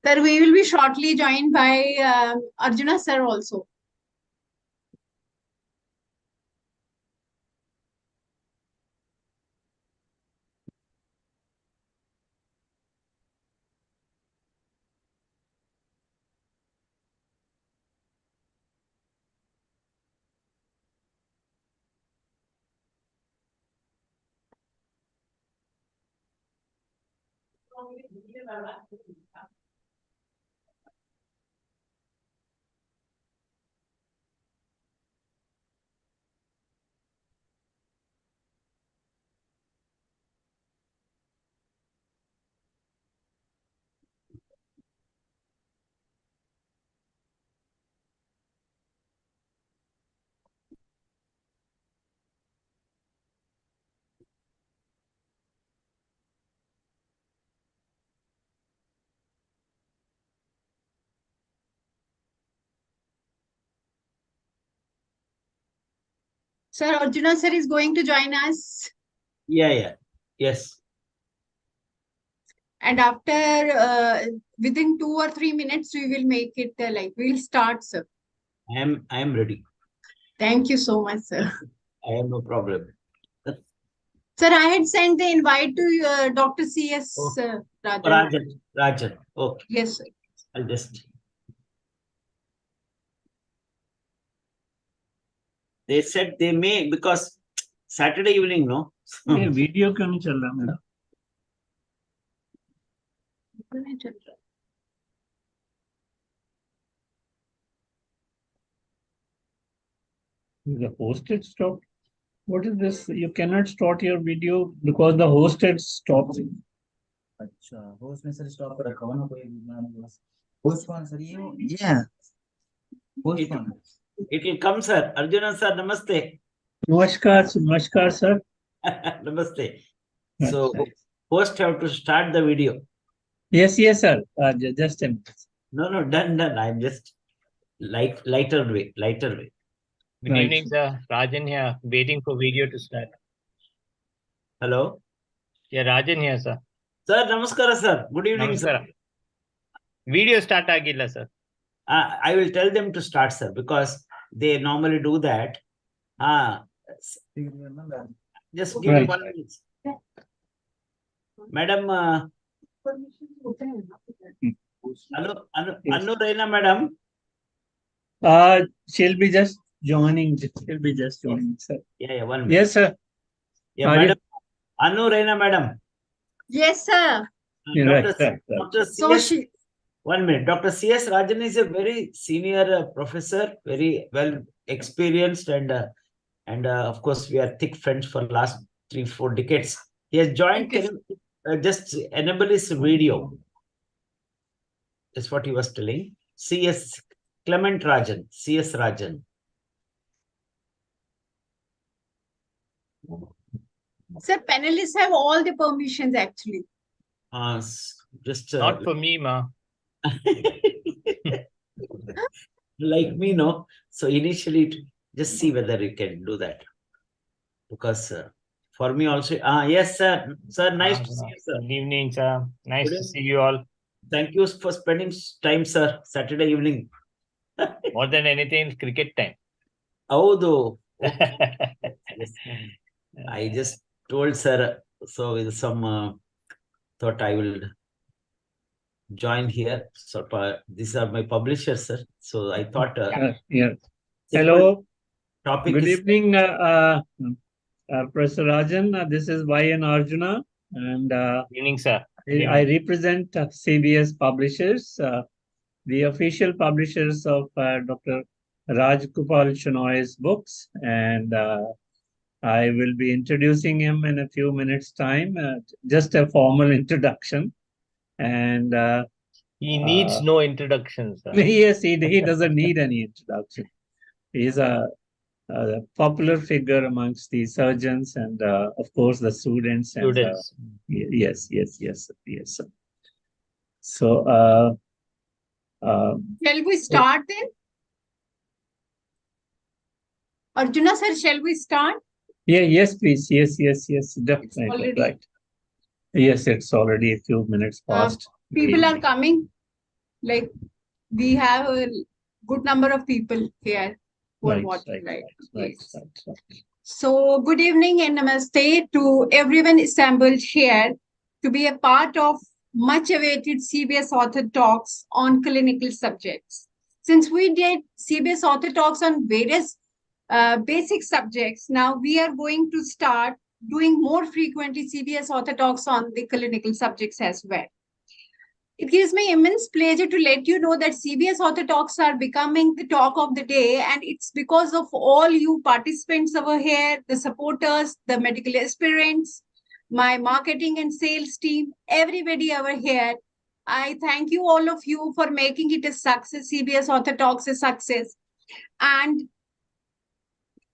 Sir, we will be shortly joined by Arjuna sir also. Sir, Arjuna sir is going to join us. Yes. And after within 2 or 3 minutes, we will make it we'll start, sir. I am ready. Thank you so much, sir. I have no problem. Sir, I had sent the invite to Dr. C.S. Rajan. Okay. Yes, sir. I'll just. They said they may, because Saturday evening, no? Video क्यों नहीं चल रहा मेरा? The host had stopped. What is this? You cannot start your video because the host had stopped. अच्छा, host ने sir stop कर रखा हो ना कोई host कौन सर ये? Yeah. Host कौन? It will come, sir. Arjuna sir, namaste. Namaskar, sir. Namaste. So, host have to start the video. Yes, sir. Just a minute. No, done. I'm just lighter way. Good Right. evening, sir. Rajan here, waiting for video to start. Hello. Yeah, Rajan here, sir. Sir, namaskara, sir. Good evening, sir. Namaskara. Video start agilla, sir. I will tell them to start, sir, because they normally do that. Just give me Right. 1 minute. Madam, Anu Reina, madam. She'll be just joining. Sir. Yeah, 1 minute. Yes, sir. Yeah, Are madam. Anu Reina, madam. Yes, sir. Dr. Right. So C.S. 1 minute. Dr. C.S. Rajan is a very senior professor, very well experienced, and of course, we are thick friends for last 3-4 decades. He has joined. Okay. Can you, just enable his video. That's what he was telling. C.S. Clement Rajan. C.S. Rajan. Sir, panelists have all the permissions actually. Just Not for me, ma. like me, no. So initially, just see whether you can do that, because for me also. Yes, sir. Sir, nice to see you, sir. Good evening, sir. Nice Good to see you all. Thank you for spending time, sir. Saturday evening. More than anything, it's cricket time. Oh, though. Yes. I just told sir, so with some thought I will join here. So these are my publishers, sir. So I thought. Yeah. Hello. Topic Good is evening, Professor Rajan. This is Y.N. Arjuna, and Good evening, sir. I represent CBS Publishers, the official publishers of Dr. Rajgopal Shenoy's books, and I will be introducing him in a few minutes' time. Just a formal introduction, and He needs no introduction, sir. yes, he doesn't need any introduction. He's a popular figure amongst the surgeons and, of course, the students. Students. And, yes. So, Shall we start then? Arjuna sir, shall we start? yes, please. Yes, definitely. Already. Right. Yes, it's already a few minutes past. People are coming. like we have a good number of people here who are watching, right? Yes. So good evening and namaste to everyone assembled here to be a part of much awaited CBS Author Talks on clinical subjects. Since we did CBS Author Talks on various basic subjects, now we are going to start doing more frequently CBS Author Talks on the clinical subjects as well. It gives me immense pleasure to let you know that CBS Author Talks are becoming the talk of the day, and it's because of all you participants over here, the supporters, the medical aspirants, my marketing and sales team, everybody over here. I thank you, all of you, for making it a success, CBS Author Talks a success. And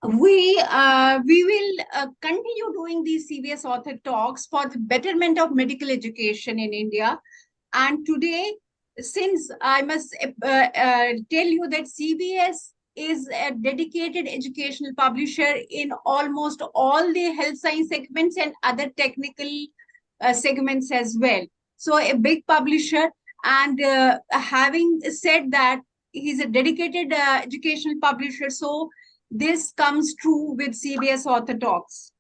we will continue doing these CBS Author Talks for the betterment of medical education in India. And today, since I must tell you that CBS is a dedicated educational publisher in almost all the health science segments and other technical segments as well. So a big publisher, and having said that, he's a dedicated educational publisher. So this comes true with CBS Author Talks.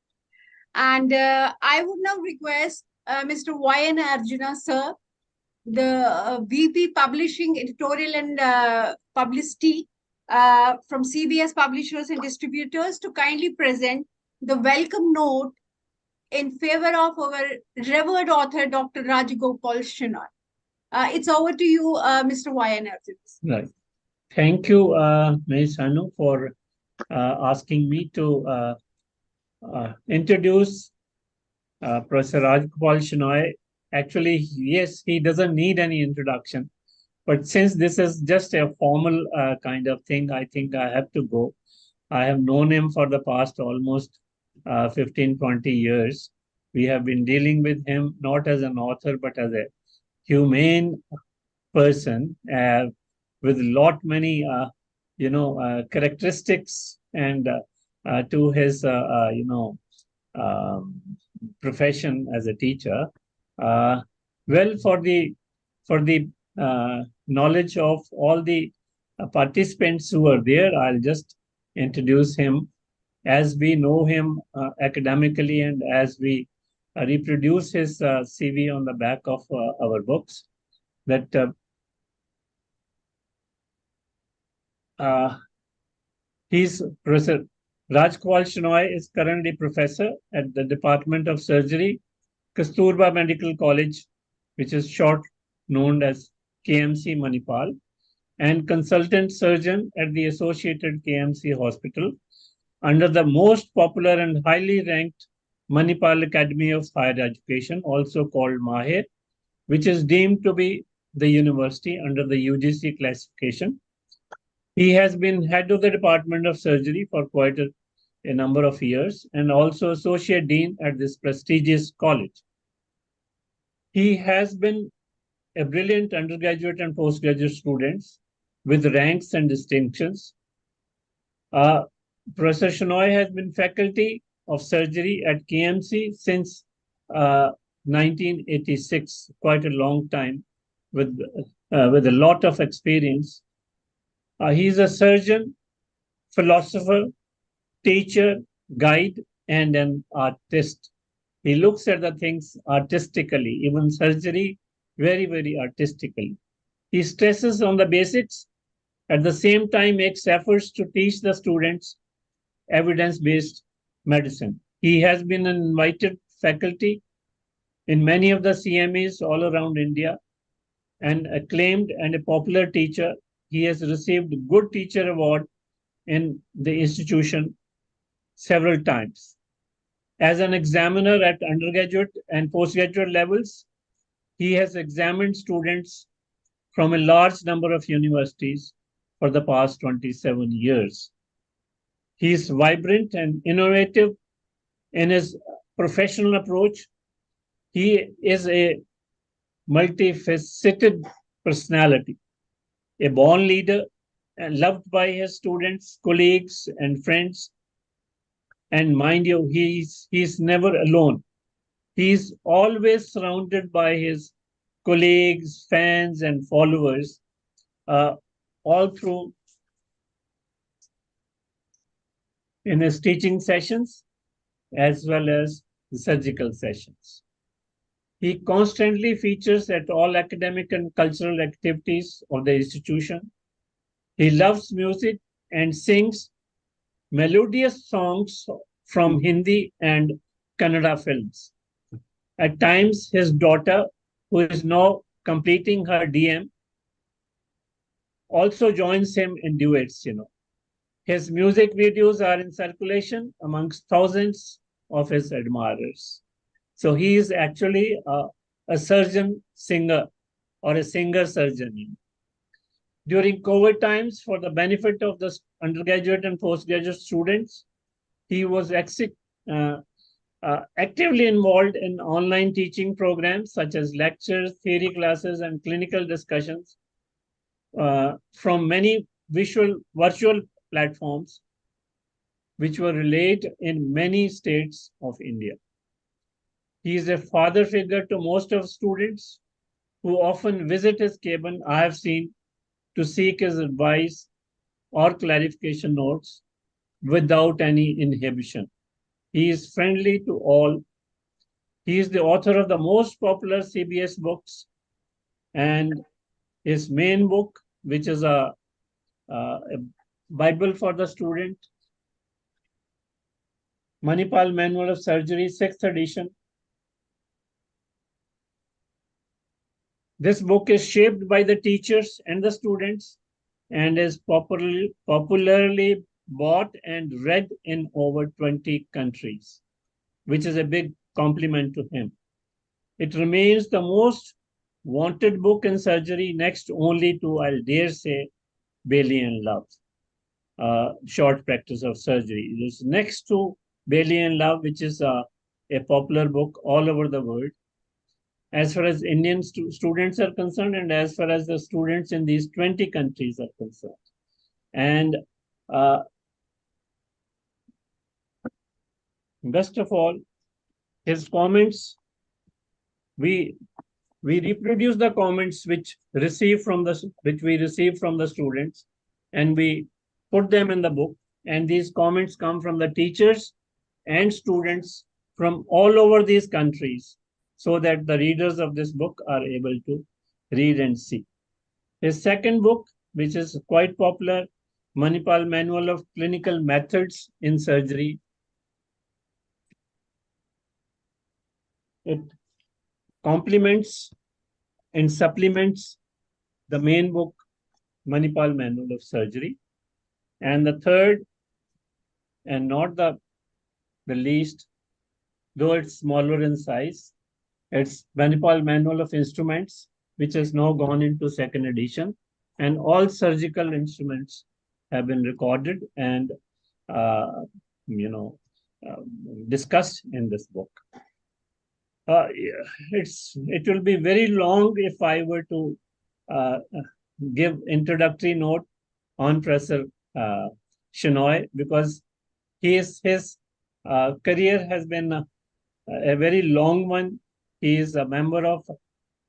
And I would now request Mr. Y.N. Arjuna, sir, the VP Publishing, Editorial and Publicity from CBS Publishers and Distributors, to kindly present the welcome note in favor of our revered author, Dr. Rajgopal Shenoy. It's over to you, Mr. Y.N. Arjuna. Right. Thank you, Ms. Anu, for asking me to introduce Professor Rajgopal Shenoy. Actually, yes, he doesn't need any introduction. But since this is just a formal kind of thing, I think I have to go. I have known him for the past almost 15, 20 years. We have been dealing with him not as an author, but as a humane person with lot many, characteristics and to his, profession as a teacher. Well, for the knowledge of all the participants who are there, I'll just introduce him as we know him academically and as we reproduce his CV on the back of our books. That he's Professor Rajgopal Shenoy is currently professor at the Department of Surgery, Kasturba Medical College, which is short known as KMC Manipal, and consultant surgeon at the Associated KMC Hospital under the most popular and highly ranked Manipal Academy of Higher Education, also called MAHIR, which is deemed to be the university under the UGC classification. He has been head of the Department of Surgery for quite a number of years and also associate dean at this prestigious college. He has been a brilliant undergraduate and postgraduate students with ranks and distinctions. Professor Shenoy has been faculty of surgery at KMC since 1986, quite a long time, with a lot of experience. He's a surgeon, philosopher, teacher, guide, and an artist. He looks at the things artistically, even surgery, very, very artistically. He stresses on the basics, at the same time makes efforts to teach the students evidence-based medicine. He has been an invited faculty in many of the CMEs all around India and acclaimed and a popular teacher. He has received Good Teacher Award in the institution several times. As an examiner at undergraduate and postgraduate levels, he has examined students from a large number of universities for the past 27 years. He is vibrant and innovative in his professional approach. He is a multifaceted personality, a born leader and loved by his students, colleagues, and friends. And mind you, he's never alone. He's always surrounded by his colleagues, fans, and followers, all through in his teaching sessions as well as the surgical sessions. He constantly features at all academic and cultural activities of the institution. He loves music and sings melodious songs from Hindi and Kannada films. At times, his daughter, who is now completing her DM, also joins him in duets. His music videos are in circulation amongst thousands of his admirers. So he is actually a surgeon singer or a singer surgeon. During COVID times, for the benefit of the undergraduate and postgraduate students, he was actively involved in online teaching programs such as lectures, theory classes, and clinical discussions from many virtual platforms which were relayed in many states of India. He is a father figure to most of students who often visit his cabin, I have seen, to seek his advice or clarification notes without any inhibition. He is friendly to all. He is the author of the most popular CBS books, and his main book, which is a Bible for the student, Manipal Manual of Surgery, 6th edition. This book is shaped by the teachers and the students and is popularly bought and read in over 20 countries, which is a big compliment to him. It remains the most wanted book in surgery, next only to, I'll dare say, Bailey and Love, Short Practice of Surgery. It is next to Bailey and Love, which is a popular book all over the world, as far as Indian students are concerned, and as far as the students in these 20 countries are concerned. And best of all, his comments, we reproduce the comments which we receive from the students, and we put them in the book. And these comments come from the teachers and students from all over these countries, so that the readers of this book are able to read and see. His second book, which is quite popular, Manipal Manual of Clinical Methods in Surgery. It complements and supplements the main book, Manipal Manual of Surgery. And the third, and not the least, though it's smaller in size, it's Manipal Manual of Instruments, which has now gone into 2nd edition, and all surgical instruments have been recorded and discussed in this book. It will be very long if I were to give introductory note on Professor Shenoy, because his career has been a very long one. He is a member of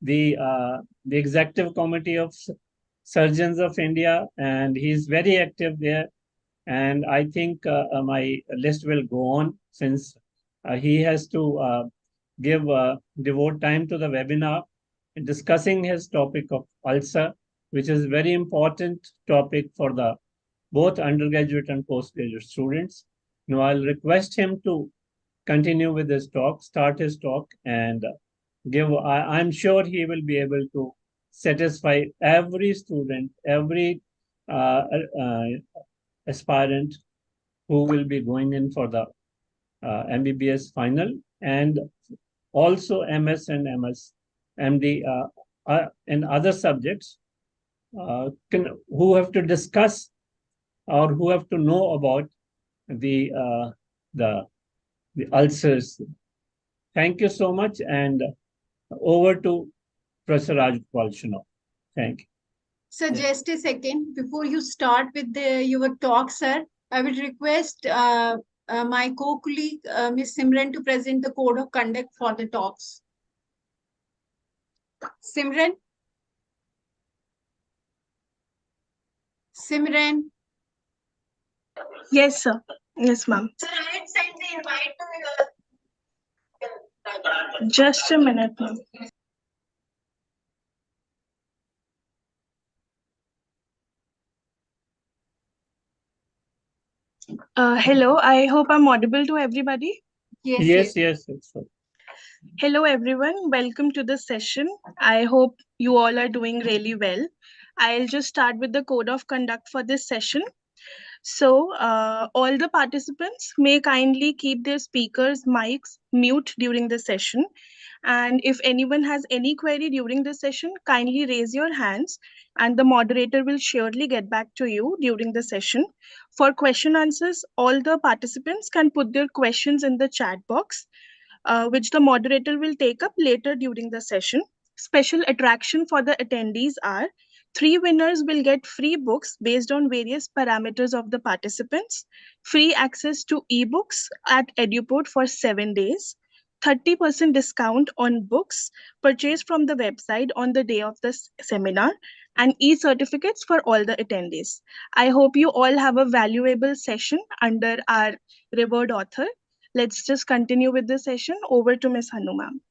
the Executive Committee of Surgeons of India, and he is very active there. And I think my list will go on, since he has to devote time to the webinar discussing his topic of ulcer, which is a very important topic for the both undergraduate and postgraduate students. Now I'll request him to continue with his talk, start his talk, and I'm sure he will be able to satisfy every student, every aspirant who will be going in for the MBBS final, and also MS and MD and other subjects who have to discuss or who have to know about the ulcers. Thank you so much, and over to Professor Rajgopal Shenoy. Thank you. Sir, just a second. Before you start with your talk, sir, I will request my co-colleague, Ms. Simran, to present the code of conduct for the talks. Simran? Simran? Yes, sir. Yes, ma'am. Sir, I had sent the invite to Just a minute, ma'am. Hello, I hope I'm audible to everybody. Yes. Yes. Sir. Hello, everyone. Welcome to the session. I hope you all are doing really well. I'll just start with the code of conduct for this session. So, all the participants may kindly keep their speakers' mics mute during the session. And if anyone has any query during the session, kindly raise your hands and the moderator will surely get back to you during the session. For question answers, all the participants can put their questions in the chat box, which the moderator will take up later during the session. Special attraction for the attendees are 3 winners will get free books based on various parameters of the participants, free access to ebooks at EduPort for 7 days, 30% discount on books purchased from the website on the day of the seminar, and e-certificates for all the attendees. I hope you all have a valuable session under our revered author. Let's just continue with the session. Over to Ms. Hanu, ma'am.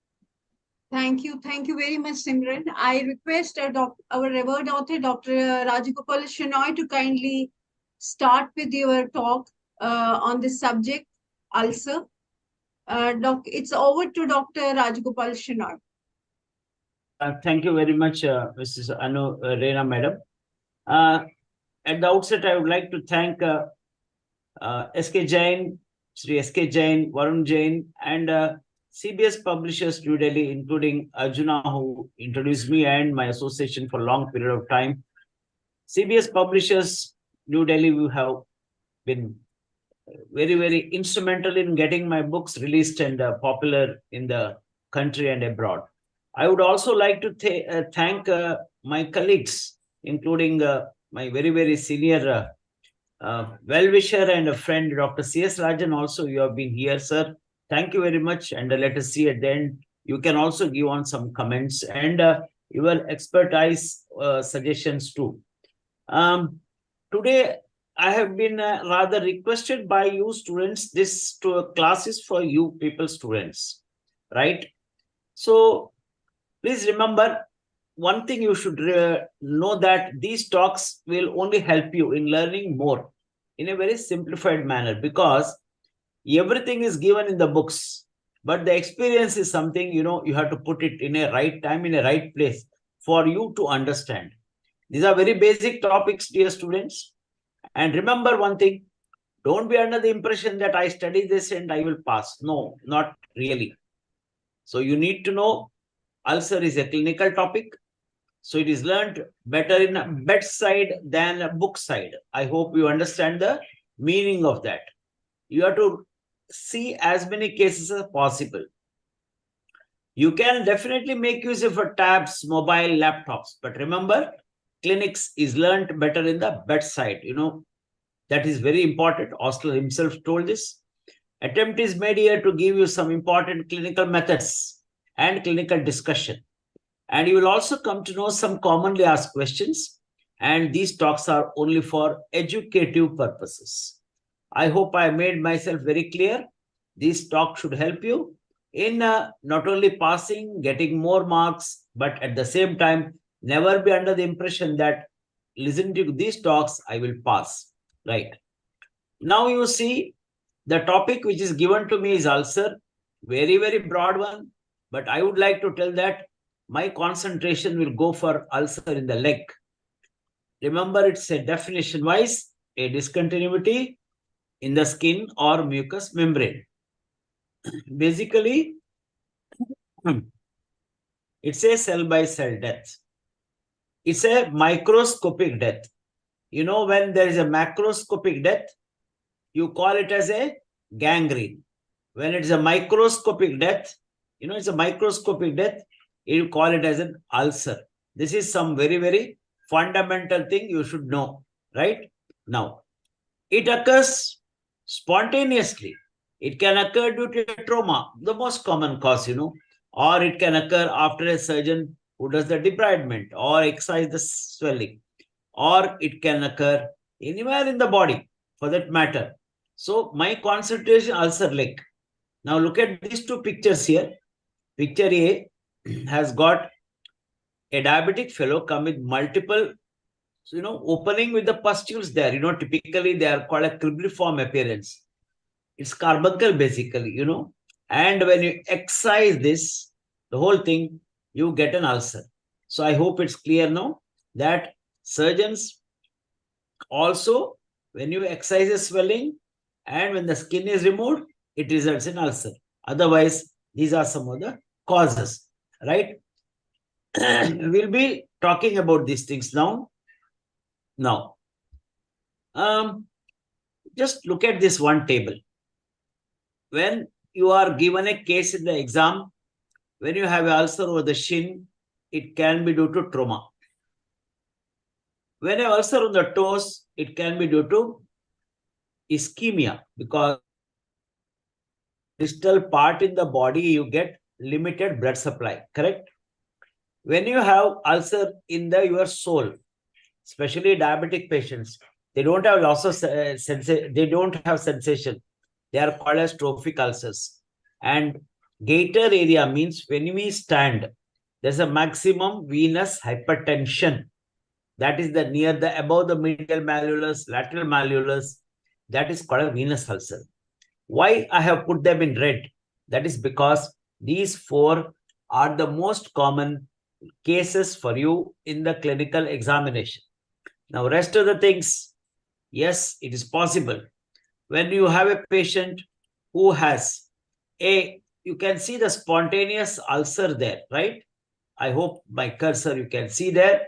Thank you. Thank you very much, Simran. I request our revered author, Dr. Rajgopal Shenoy, to kindly start with your talk on this subject, ulcer. It's over to Dr. Rajgopal Shenoy. Thank you very much, Mrs. Anu Reena, madam. At the outset, I would like to thank S.K. Jain, Sri S.K. Jain, Varun Jain, and CBS Publishers New Delhi, including Arjuna, who introduced me and my association for a long period of time. CBS Publishers New Delhi, we have been very, very instrumental in getting my books released and popular in the country and abroad. I would also like to thank my colleagues, including my very, very senior well-wisher and a friend, Dr. C.S. Rajan. Also, you have been here, sir. Thank you very much. And let us see at the end. You can also give on some comments and your expertise suggestions too. Today, I have been rather requested by you students. This class is for you people students, right? So please remember one thing you should know, that these talks will only help you in learning more in a very simplified manner, because everything is given in the books, but the experience is something, you have to put it in a right time, in a right place for you to understand. These are very basic topics, dear students. And remember one thing, don't be under the impression that I study this and I will pass. No, not really. So you need to know ulcer is a clinical topic. So it is learned better in a bedside than a book side. I hope you understand the meaning of that. You have to see as many cases as possible. You can definitely make use of tabs, mobile, laptops. But remember, clinics is learned better in the bedside. That is very important. Osler himself told this. Attempt is made here to give you some important clinical methods and clinical discussion. And you will also come to know some commonly asked questions. And these talks are only for educative purposes. I hope I made myself very clear. This talk should help you in not only passing, getting more marks, but at the same time, never be under the impression that listening to these talks, I will pass. Right. Now you see the topic which is given to me is ulcer. Very, very broad one. But I would like to tell that my concentration will go for ulcer in the leg. Remember, it's a definition-wise, a discontinuity in the skin or mucous membrane. Basically, it's a cell-by-cell death. It's a microscopic death. When there is a macroscopic death, you call it as a gangrene. When it's a microscopic death, it's a microscopic death, you call it as an ulcer. This is some very, very fundamental thing you should know, right? Now, it occurs spontaneously. It can occur due to trauma, the most common cause, or it can occur after a surgeon who does the debridement or excise the swelling, or it can occur anywhere in the body for that matter. So my concentration ulcer leg. Now look at these two pictures here. Picture A has got a diabetic fellow come with multiple, opening with the pustules there. Typically they are called a cribriform appearance. It's carbuncle basically, and when you excise this, the whole thing, you get an ulcer. So I hope it's clear now that surgeons also, when you excise a swelling and when the skin is removed, it results in ulcer. Otherwise, these are some of the causes, right? We'll be talking about these things now. Now, just look at this one table. When you are given a case in the exam, when you have an ulcer over the shin, it can be due to trauma. When an ulcer on the toes, it can be due to ischemia, because distal part in the body, you get limited blood supply, correct? When you have ulcer in your sole, especially diabetic patients, they don't have loss of they don't have sensation. They are called as trophic ulcers. And gaiter area means when we stand, there's a maximum venous hypertension. That is above the medial malleolus, lateral malleolus. That is called a venous ulcer. Why I have put them in red? That is because these four are the most common cases for you in the clinical examination. Now, rest of the things, yes, it is possible. When you have a patient who has you can see the spontaneous ulcer there, right? I hope my cursor you can see there.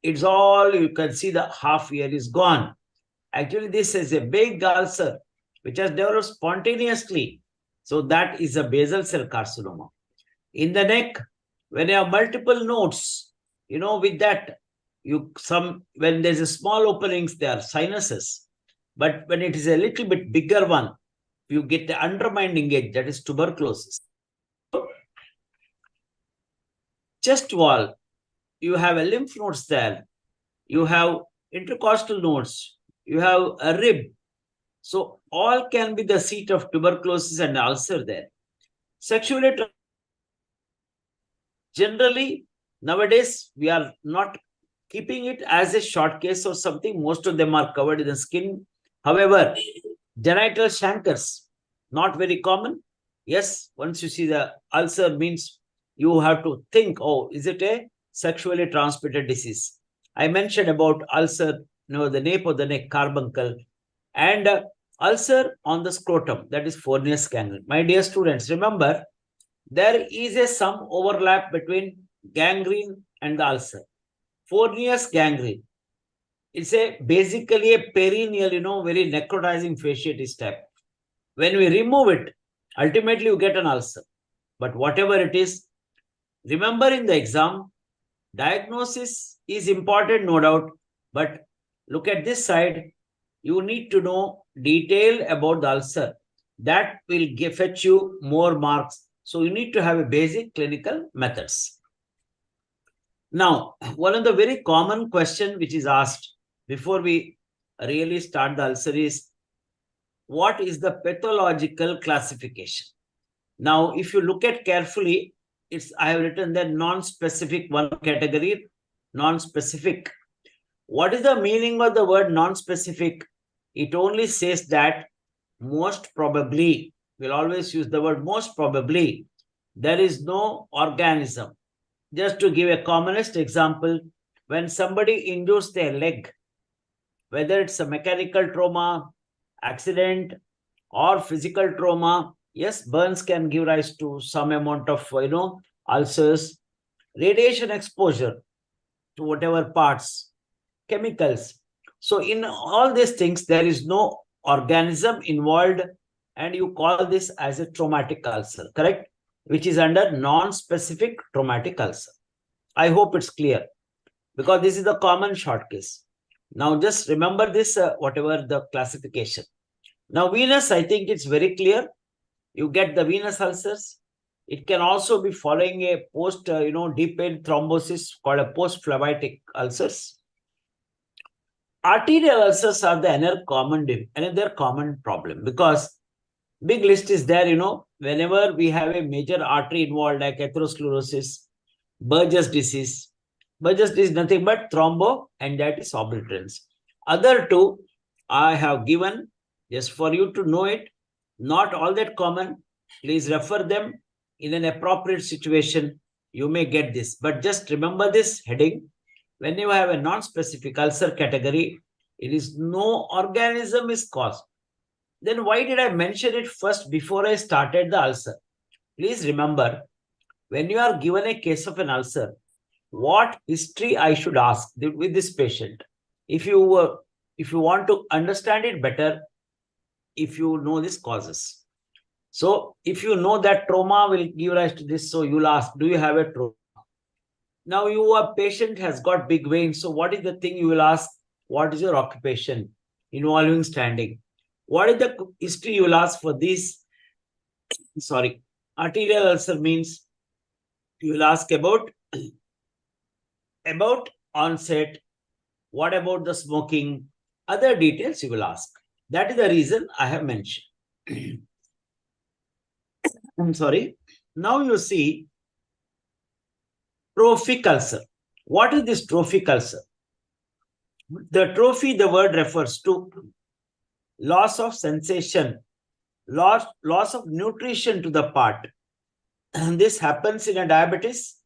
It's all, you can see the half ear is gone. Actually, this is a big ulcer which has developed spontaneously. So that is a basal cell carcinoma. In the neck, when you have multiple nodes, with that, when there's a small openings, there are sinuses. But when it is a little bit bigger one, you get the undermining edge, that is tuberculosis. Chest wall, you have a lymph nodes there. You have intercostal nodes. You have a rib. So all can be the seat of tuberculosis and ulcer there. Sexually, generally, nowadays, we are not keeping it as a short case or something. Most of them are covered in the skin. However, genital chancres, not very common. Yes, once you see the ulcer means you have to think, is it a sexually transmitted disease? I mentioned about ulcer, the nape of the neck, carbuncle, and ulcer on the scrotum, that is Fournier's gangrene. My dear students, remember, there is some overlap between gangrene and the ulcer. Fournier's gangrene, it's basically a perennial, very necrotizing fasciitis type. When we remove it, ultimately you get an ulcer. But whatever it is, remember in the exam, diagnosis is important, no doubt. But look at this side, you need to know detail about the ulcer. That will fetch you more marks. So you need to have a basic clinical methods. Now, one of the very common question which is asked before we really start the ulcer is, what is the pathological classification? Now, if you look at carefully, I have written that non-specific one category, non-specific. What is the meaning of the word non-specific? It only says that most probably, we'll always use the word most probably, there is no organism. Just to give a commonest example, when somebody injures their leg, whether it's a mechanical trauma, accident, or physical trauma, yes, burns can give rise to some amount of, ulcers, radiation exposure to whatever parts, chemicals. So in all these things, there is no organism involved, and you call this as a traumatic ulcer, correct? Which is under non-specific traumatic ulcer. I hope it's clear, because this is the common short case. Now just remember this, whatever the classification. Now venous, I think it's very clear. You get the venous ulcers. It can also be following a post, deep vein thrombosis called a post-phlebitic ulcers. Arterial ulcers are the another common problem, because big list is there, whenever we have a major artery involved, like atherosclerosis, Burgess disease. Burgess disease is nothing but thromboangiitis obliterans. Other two I have given just for you to know it. Not all that common. Please refer them in an appropriate situation. You may get this. But just remember this heading. When you have a non-specific ulcer category, it is no organism is caused. Then why did I mention it first before I started the ulcer? Please remember, when you are given a case of an ulcer, what history I should ask with this patient. If you want to understand it better, if you know these causes. So if you know that trauma will give rise to this, so you'll ask, do you have a trauma? Now your patient has got big veins. So what is the thing you will ask? What is your occupation involving standing? What is the history you will ask for this? Sorry, arterial ulcer means you will ask about onset. What about the smoking? Other details you will ask. That is the reason I have mentioned. I'm sorry. Now you see trophic ulcer. What is this trophic ulcer? The word refers to loss of sensation, loss of nutrition to the part. And this happens in a diabetes,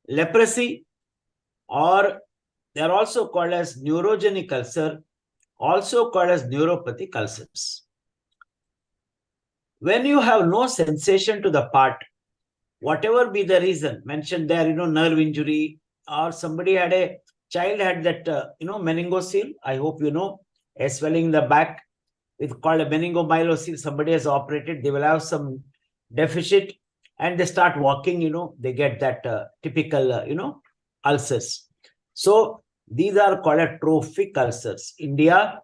leprosy, or they are also called as neurogenic ulcer, also called as neuropathic ulcers. When you have no sensation to the part, whatever be the reason mentioned there, nerve injury, or somebody had a child had that, meningocele, I hope you know, a swelling in the back, it's called a meningomyelocele, somebody has operated, they will have some deficit, and they start walking, they get that typical, ulcers. So these are called trophic ulcers. India,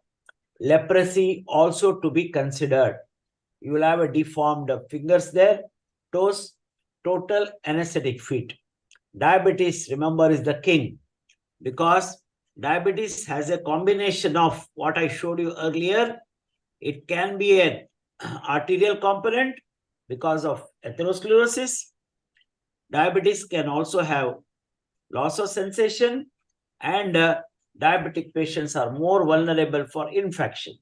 leprosy also to be considered. You will have a deformed fingers there, toes, total anesthetic feet. Diabetes, remember, is the king, because diabetes has a combination of what I showed you earlier. It can be an arterial component because of atherosclerosis. Diabetes can also have loss of sensation, and diabetic patients are more vulnerable for infection.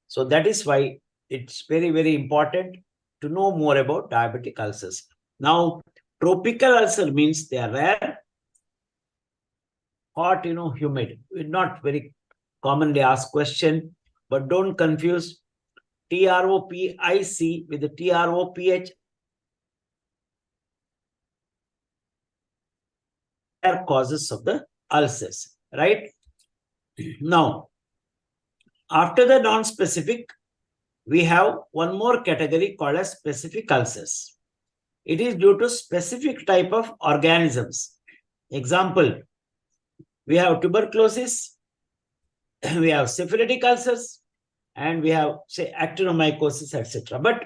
So that is why it's very, very important to know more about diabetic ulcers. Now, tropical ulcer means they are rare, hot, humid. We're not very commonly asked question, but don't confuse TROPIC with the TROPH. Causes of the ulcers, right? Now, after the non-specific, we have one more category called as specific ulcers. It is due to specific type of organisms. Example, we have tuberculosis, we have syphilitic ulcers, and we have, say, actinomycosis, etc. But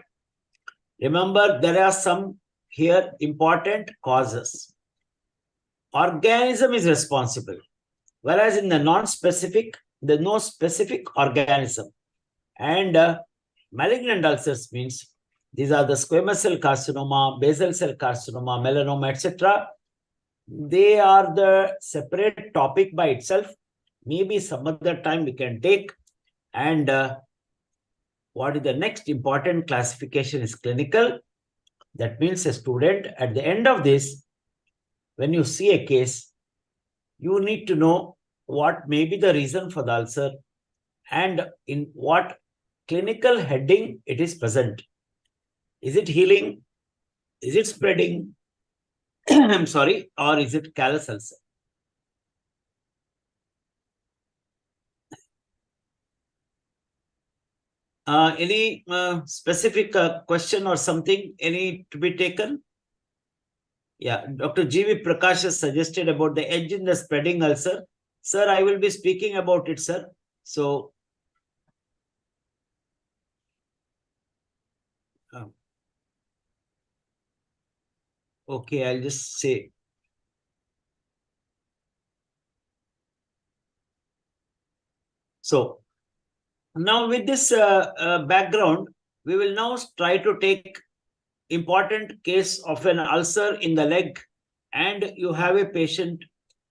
remember, there are some here important causes. Organism is responsible, whereas in the non-specific, there's no specific organism. And malignant ulcers means these are the squamous cell carcinoma, basal cell carcinoma, melanoma, etc. They are the separate topic by itself. Maybe some other time we can take. And what is the next important classification is clinical. That means a student, at the end of this, when you see a case, you need to know what may be the reason for the ulcer and in what clinical heading it is present. Is it healing? Is it spreading? I'm sorry, or is it callus ulcer? Any specific question or something, any to be taken? Yeah, Dr. G.V. Prakash has suggested about the edge in the spreading ulcer. Sir, I will be speaking about it, sir. So, Okay, I'll just say. So now with this background, we will now try to take important case of an ulcer in the leg, and you have a patient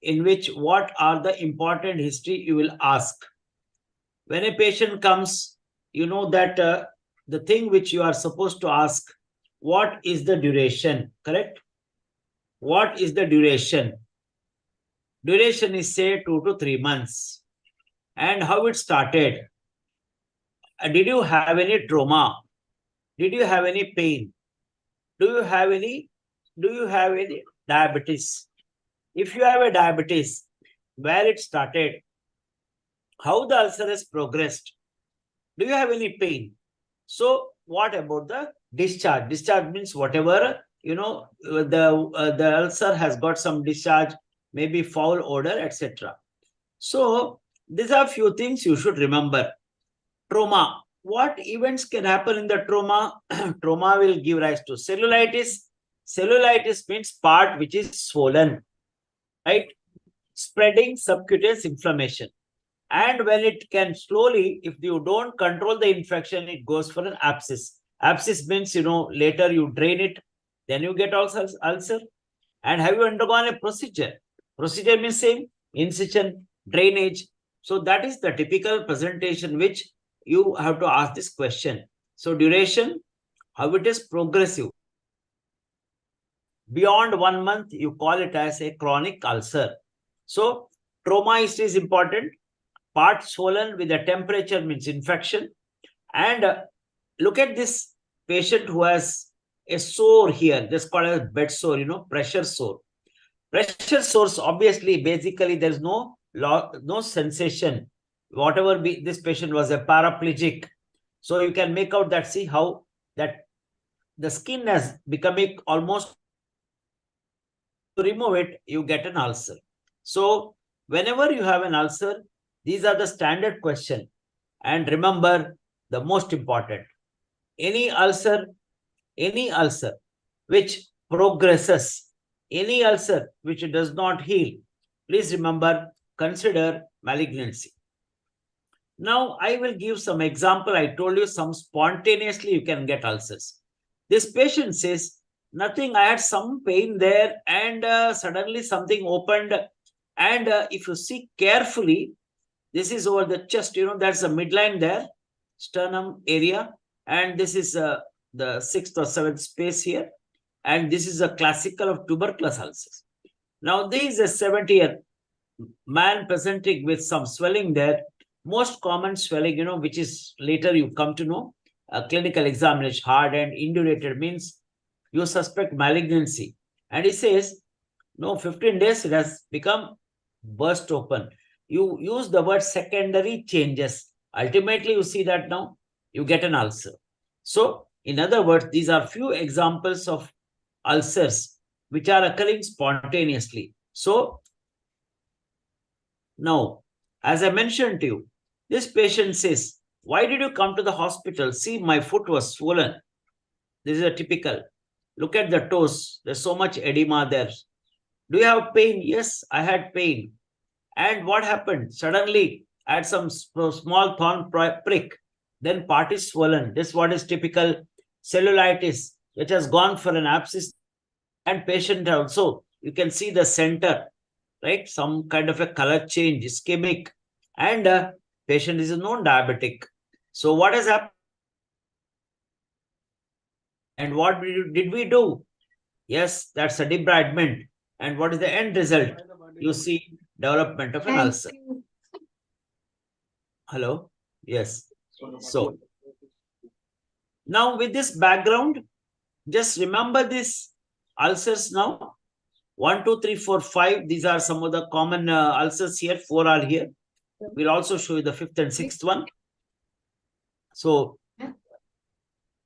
in which what are the important history you will ask. When a patient comes, you know that the thing which you are supposed to ask, what is the duration, correct? What is the duration? Duration is say 2 to 3 months. And how it started? Did you have any trauma? Did you have any pain? Do you have any diabetes? If you have a diabetes, where it started, how the ulcer has progressed, do you have any pain? So what about the discharge? Discharge means whatever, the ulcer has got some discharge, maybe foul odor, etc. So these are few things you should remember. Trauma. What events can happen in the trauma? Trauma will give rise to cellulitis. Cellulitis means part which is swollen, right? Spreading subcutaneous inflammation. And when it can slowly, if you don't control the infection, it goes for an abscess. Abscess means, later you drain it, then you get ulcer. And have you undergone a procedure? Procedure means same, incision, drainage. So that is the typical presentation which you have to ask this question. So duration, how it is progressive. Beyond 1 month, you call it as a chronic ulcer. So trauma history is important. Part swollen with a temperature means infection. And look at this patient who has a sore here. This is called as bed sore, pressure sore. Pressure sores, obviously, basically, there's no sensation. Whatever this patient was a paraplegic. So you can make out that, see how that the skin has becoming almost, to remove it, you get an ulcer. So whenever you have an ulcer, these are the standard question. And remember, the most important, any ulcer which progresses, any ulcer which does not heal, please remember, consider malignancy. Now, I will give some example. I told you some spontaneously you can get ulcers. This patient says, nothing, I had some pain there and suddenly something opened. And if you see carefully, this is over the chest, that's the midline there, sternum area. And this is the 6th or 7th space here. And this is a classical of tuberculous ulcers. Now, there is a 70-year man presenting with some swelling there. Most common swelling, which is later you come to know, a clinical examination, hard and indurated, means you suspect malignancy. And he says, no, 15 days it has become burst open. You use the word secondary changes. Ultimately, you see that now you get an ulcer. So, in other words, these are few examples of ulcers which are occurring spontaneously. So, now, as I mentioned to you, this patient says, why did you come to the hospital? See, my foot was swollen. This is a typical. Look at the toes. There's so much edema there. Do you have pain? Yes, I had pain. And what happened? Suddenly, I had some small thorn prick. Then part is swollen. This is what is typical cellulitis, which has gone for an abscess. And patient also, you can see the center, right? Some kind of a color change, ischemic. And patient is a known diabetic. So what has happened? And what did we do? Yes, that's a debridement. And what is the end result? You see development of an ulcer. Hello? Yes. So now with this background, just remember these ulcers now. 1, 2, 3, 4, 5. These are some of the common ulcers here. 4 are here. We'll also show you the 5th and 6th one. So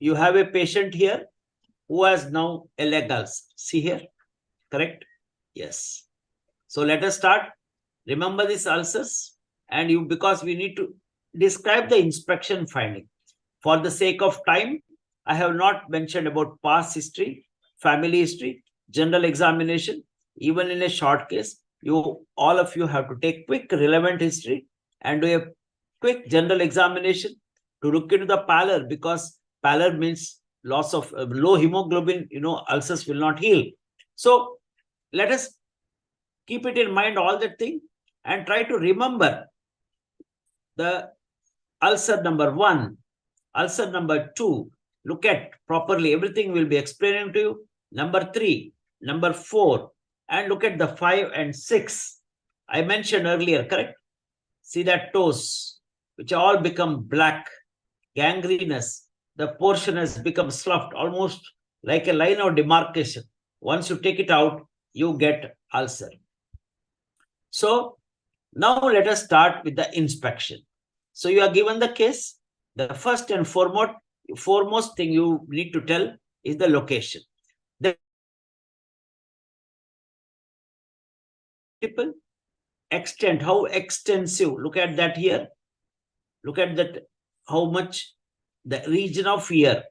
you have a patient here who has now a leg ulcer. See here, correct? Yes. So let us start. Remember these ulcers, and because we need to describe the inspection finding. For the sake of time, I have not mentioned about past history, family history. general examination, even in a short case, all of you have to take quick relevant history and do a quick general examination to look into the pallor, because pallor means loss of low hemoglobin, ulcers will not heal. So let us keep it in mind, all that thing, and try to remember the ulcer number 1, ulcer number 2. Look at properly, everything will be explaining to you. Number 3, number 4, and look at the 5 and 6. I mentioned earlier, correct? See that toes, which all become black, gangrenous. The portion has become sloughed, almost like a line of demarcation. Once you take it out, you get ulcer. So now let us start with the inspection. So you are given the case. The first and foremost thing you need to tell is the location. The multiple extent, how extensive, look at that here. Look at that, how much the region of ear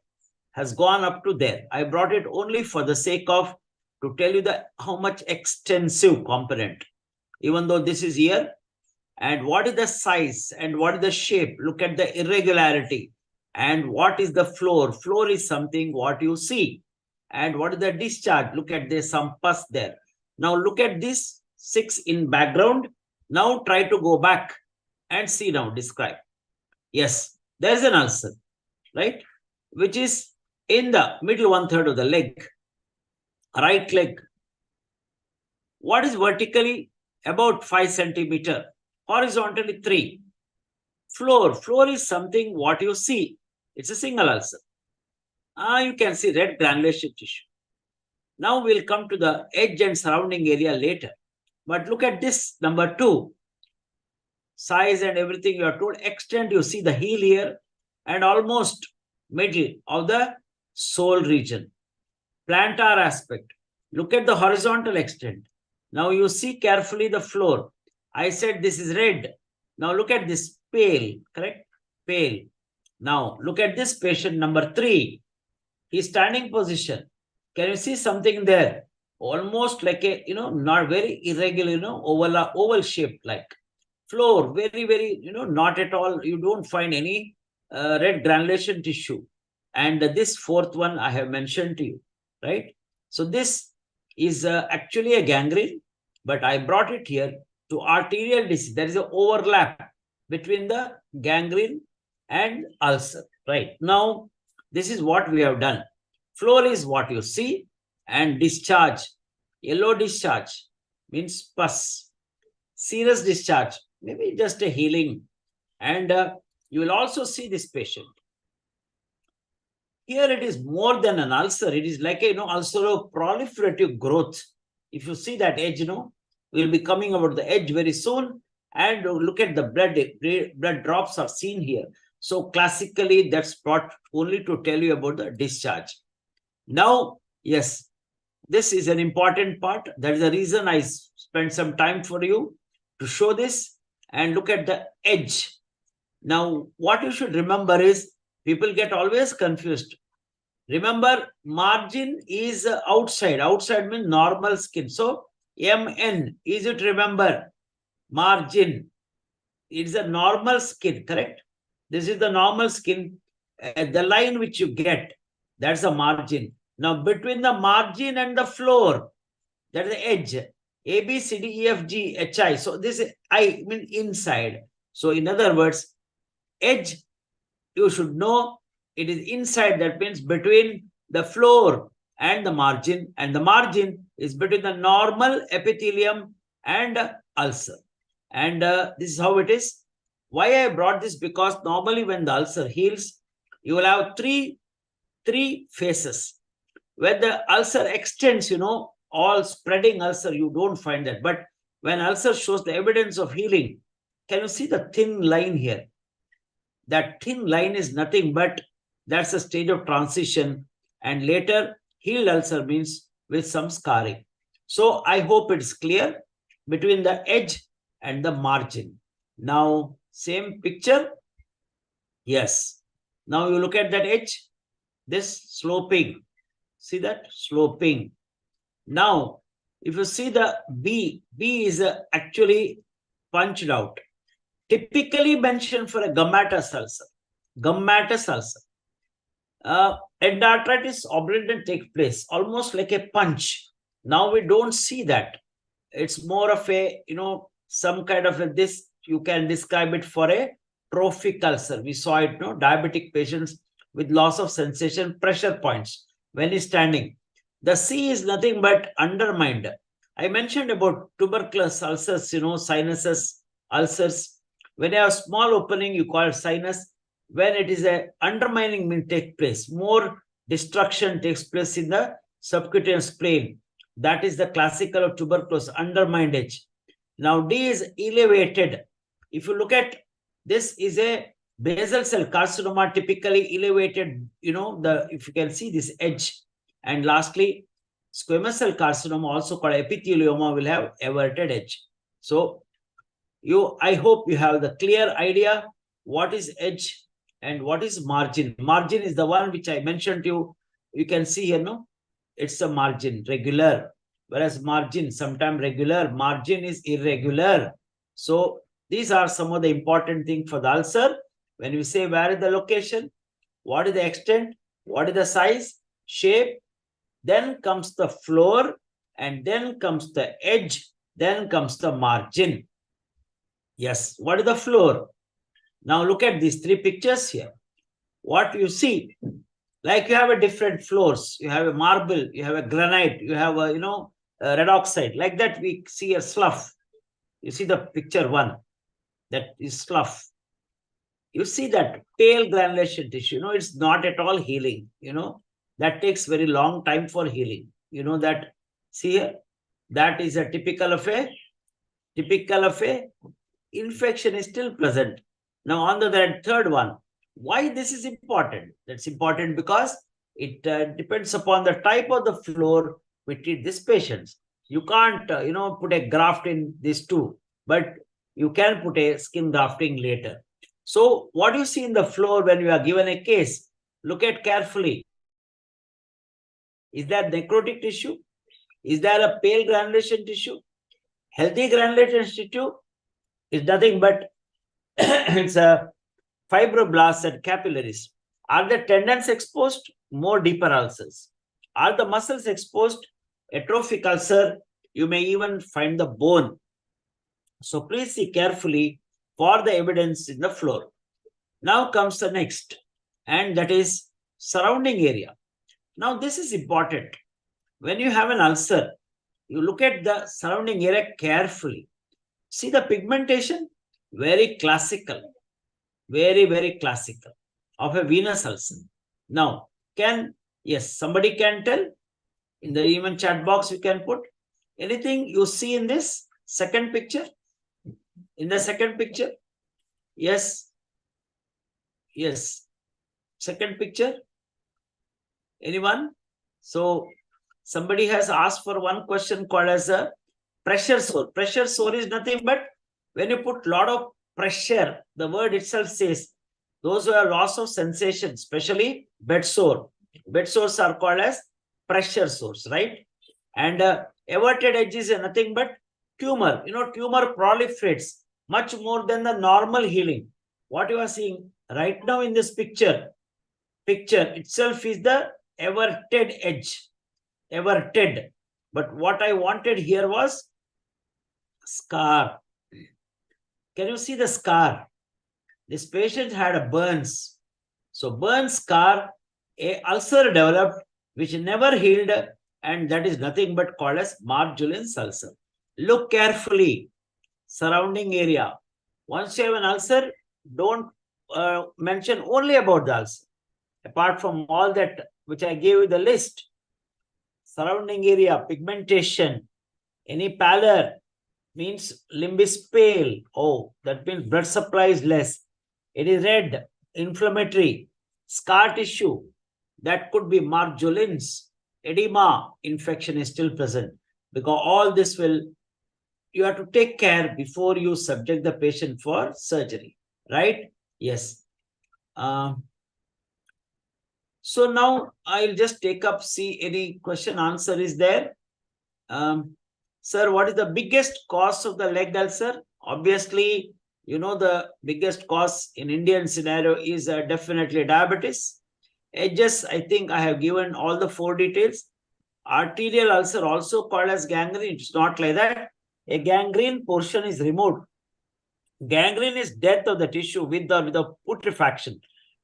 has gone up to there. I brought it only for the sake of to tell you how much extensive component, even though this is ear. And what is the size and what is the shape? Look at the irregularity. And what is the floor? Floor is something what you see. And what is the discharge? Look at there's some pus there. Now look at this 6 in background. Now try to go back and see now, describe. Yes, there's an ulcer, right? Which is in the middle 1/3 of the leg, right leg. What is vertically? About 5 centimeters. Horizontally 3. Floor is something what you see. It's a single ulcer. You can see red granulation tissue. Now we'll come to the edge and surrounding area later. But look at this, number 2. Size and everything you are told. Extent, you see the heel here and almost middle of the sole region. Plantar aspect. Look at the horizontal extent. Now you see carefully the floor. I said this is red. Now look at this pale, correct? Pale. Now look at this patient number 3. His standing position. Can you see something there? Almost like a, not very irregular, oval shaped like. Floor, very, very, not at all. You don't find any red granulation tissue. And this 4th one I have mentioned to you, right? So this is actually a gangrene, but I brought it here to arterial disease. There is an overlap between the gangrene and ulcer, right? Now, this is what we have done. Floor is what you see, and discharge, yellow discharge means pus. Serous discharge, maybe just a healing. And you will also see this patient. Here it is more than an ulcer. It is like a, ulceral proliferative growth. If you see that edge, we'll be coming about the edge very soon. And look at the blood drops are seen here. So classically, that's brought only to tell you about the discharge. Now, yes, this is an important part. That is the reason I spent some time for you to show this. And look at the edge. Now, what you should remember is, people get always confused. Remember, margin is outside. Outside means normal skin. So, MN, is it remember? Margin. It is a normal skin, correct? This is the normal skin. The line which you get, that's the margin. Now, between the margin and the floor, that is the edge. A, B, C, D, E, F, G, H, I. So, this is I mean inside. So, in other words, edge, you should know it is inside. That means between the floor and the margin is between the normal epithelium and ulcer. And this is how it is. Why I brought this? Because normally when the ulcer heals, you will have three phases. When the ulcer extends, all spreading ulcer, you don't find that. But when ulcer shows the evidence of healing, can you see the thin line here? That thin line is nothing but that's a stage of transition. And later, healed ulcer means with some scarring. So I hope it's clear between the edge and the margin. Now, same picture. Yes. Now you look at that edge, this sloping. See that? Sloping. Now, if you see the B is actually punched out. Typically mentioned for a gummatous ulcer. Gummatous ulcer. Endarteritis obliterans take place almost like a punch. Now we don't see that. It's more of a, some kind of this, you can describe it for a trophic ulcer. We saw it, diabetic patients with loss of sensation, pressure points when he's standing. The C is nothing but undermined. I mentioned about tuberculous ulcers, sinuses, ulcers. When you have small opening, you call it sinus. When it is a undermining will take place, more destruction takes place in the subcutaneous plane. That is the classical of tuberculosis, undermined edge. Now D is elevated. If you look at this, is a basal cell carcinoma, typically elevated. If you can see this edge. And lastly, squamous cell carcinoma, also called epithelioma, will have everted edge. So I hope you have the clear idea what is edge and what is margin. Margin is the one which I mentioned to you. You can see here, it's a margin, regular. Whereas margin, sometimes regular, margin is irregular. So these are some of the important things for the ulcer. When we say where is the location, what is the extent, what is the size, shape, then comes the floor, and then comes the edge, then comes the margin. Yes, what is the floor? Now look at these three pictures here. What you see, like you have a different floors. You have a marble, you have a granite, you have a, a red oxide. Like that we see a slough. You see the picture 1, that is slough. You see that pale granulation tissue, it's not at all healing, that takes very long time for healing. That, see here, that is a typical of a infection is still present. Now on the third one, why this is important? That's important because it depends upon the type of the floor we treat these patients. You can't, put a graft in these two, but you can put a skin grafting later. So what you see in the floor when you are given a case, look at carefully. Is there necrotic tissue? Is there a pale granulation tissue? Healthy granulation tissue is nothing but it's a fibroblasts and capillaries. Are the tendons exposed? More deeper ulcers. Are the muscles exposed? Atrophic ulcer. You may even find the bone. So please see carefully for the evidence in the floor. Now comes the next, and that is surrounding area. Now this is important. When you have an ulcer, you look at the surrounding area carefully. See the pigmentation, very classical, very, very classical of a venous ulcer. Now, somebody can tell in the even chat box, you can put anything you see in this second picture. In the second picture, yes. Second picture, anyone? So somebody has asked for one question called as a pressure sore. Pressure sore is nothing but when you put a lot of pressure, the word itself says those who have loss of sensation, especially bed sore. Bed sores are called as pressure sores, right? And everted edges are nothing but tumor. Tumor proliferates much more than the normal healing. What you are seeing right now in this picture itself is the everted edge. Everted. But what I wanted here was scar. Can you see the scar? This patient had a burns. So burn scar, a ulcer developed which never healed, and that is nothing but called as Marjolin ulcer. Look carefully, surrounding area. Once you have an ulcer, don't mention only about the ulcer. Apart from all that which I gave you the list, surrounding area, pigmentation, any pallor means limb is pale. Oh, that means blood supply is less. It is red, inflammatory, scar tissue. That could be Marjolin's, edema, infection is still present. Because all this you have to take care before you subject the patient for surgery, right? Yes. So now I'll just take up, see any question answer is there. Sir, what is the biggest cause of the leg ulcer? Obviously, the biggest cause in Indian scenario is definitely diabetes. Edges, I think I have given all the 4 details. Arterial ulcer, also called as gangrene. It's not like that. A gangrene portion is removed. Gangrene is death of the tissue with the putrefaction,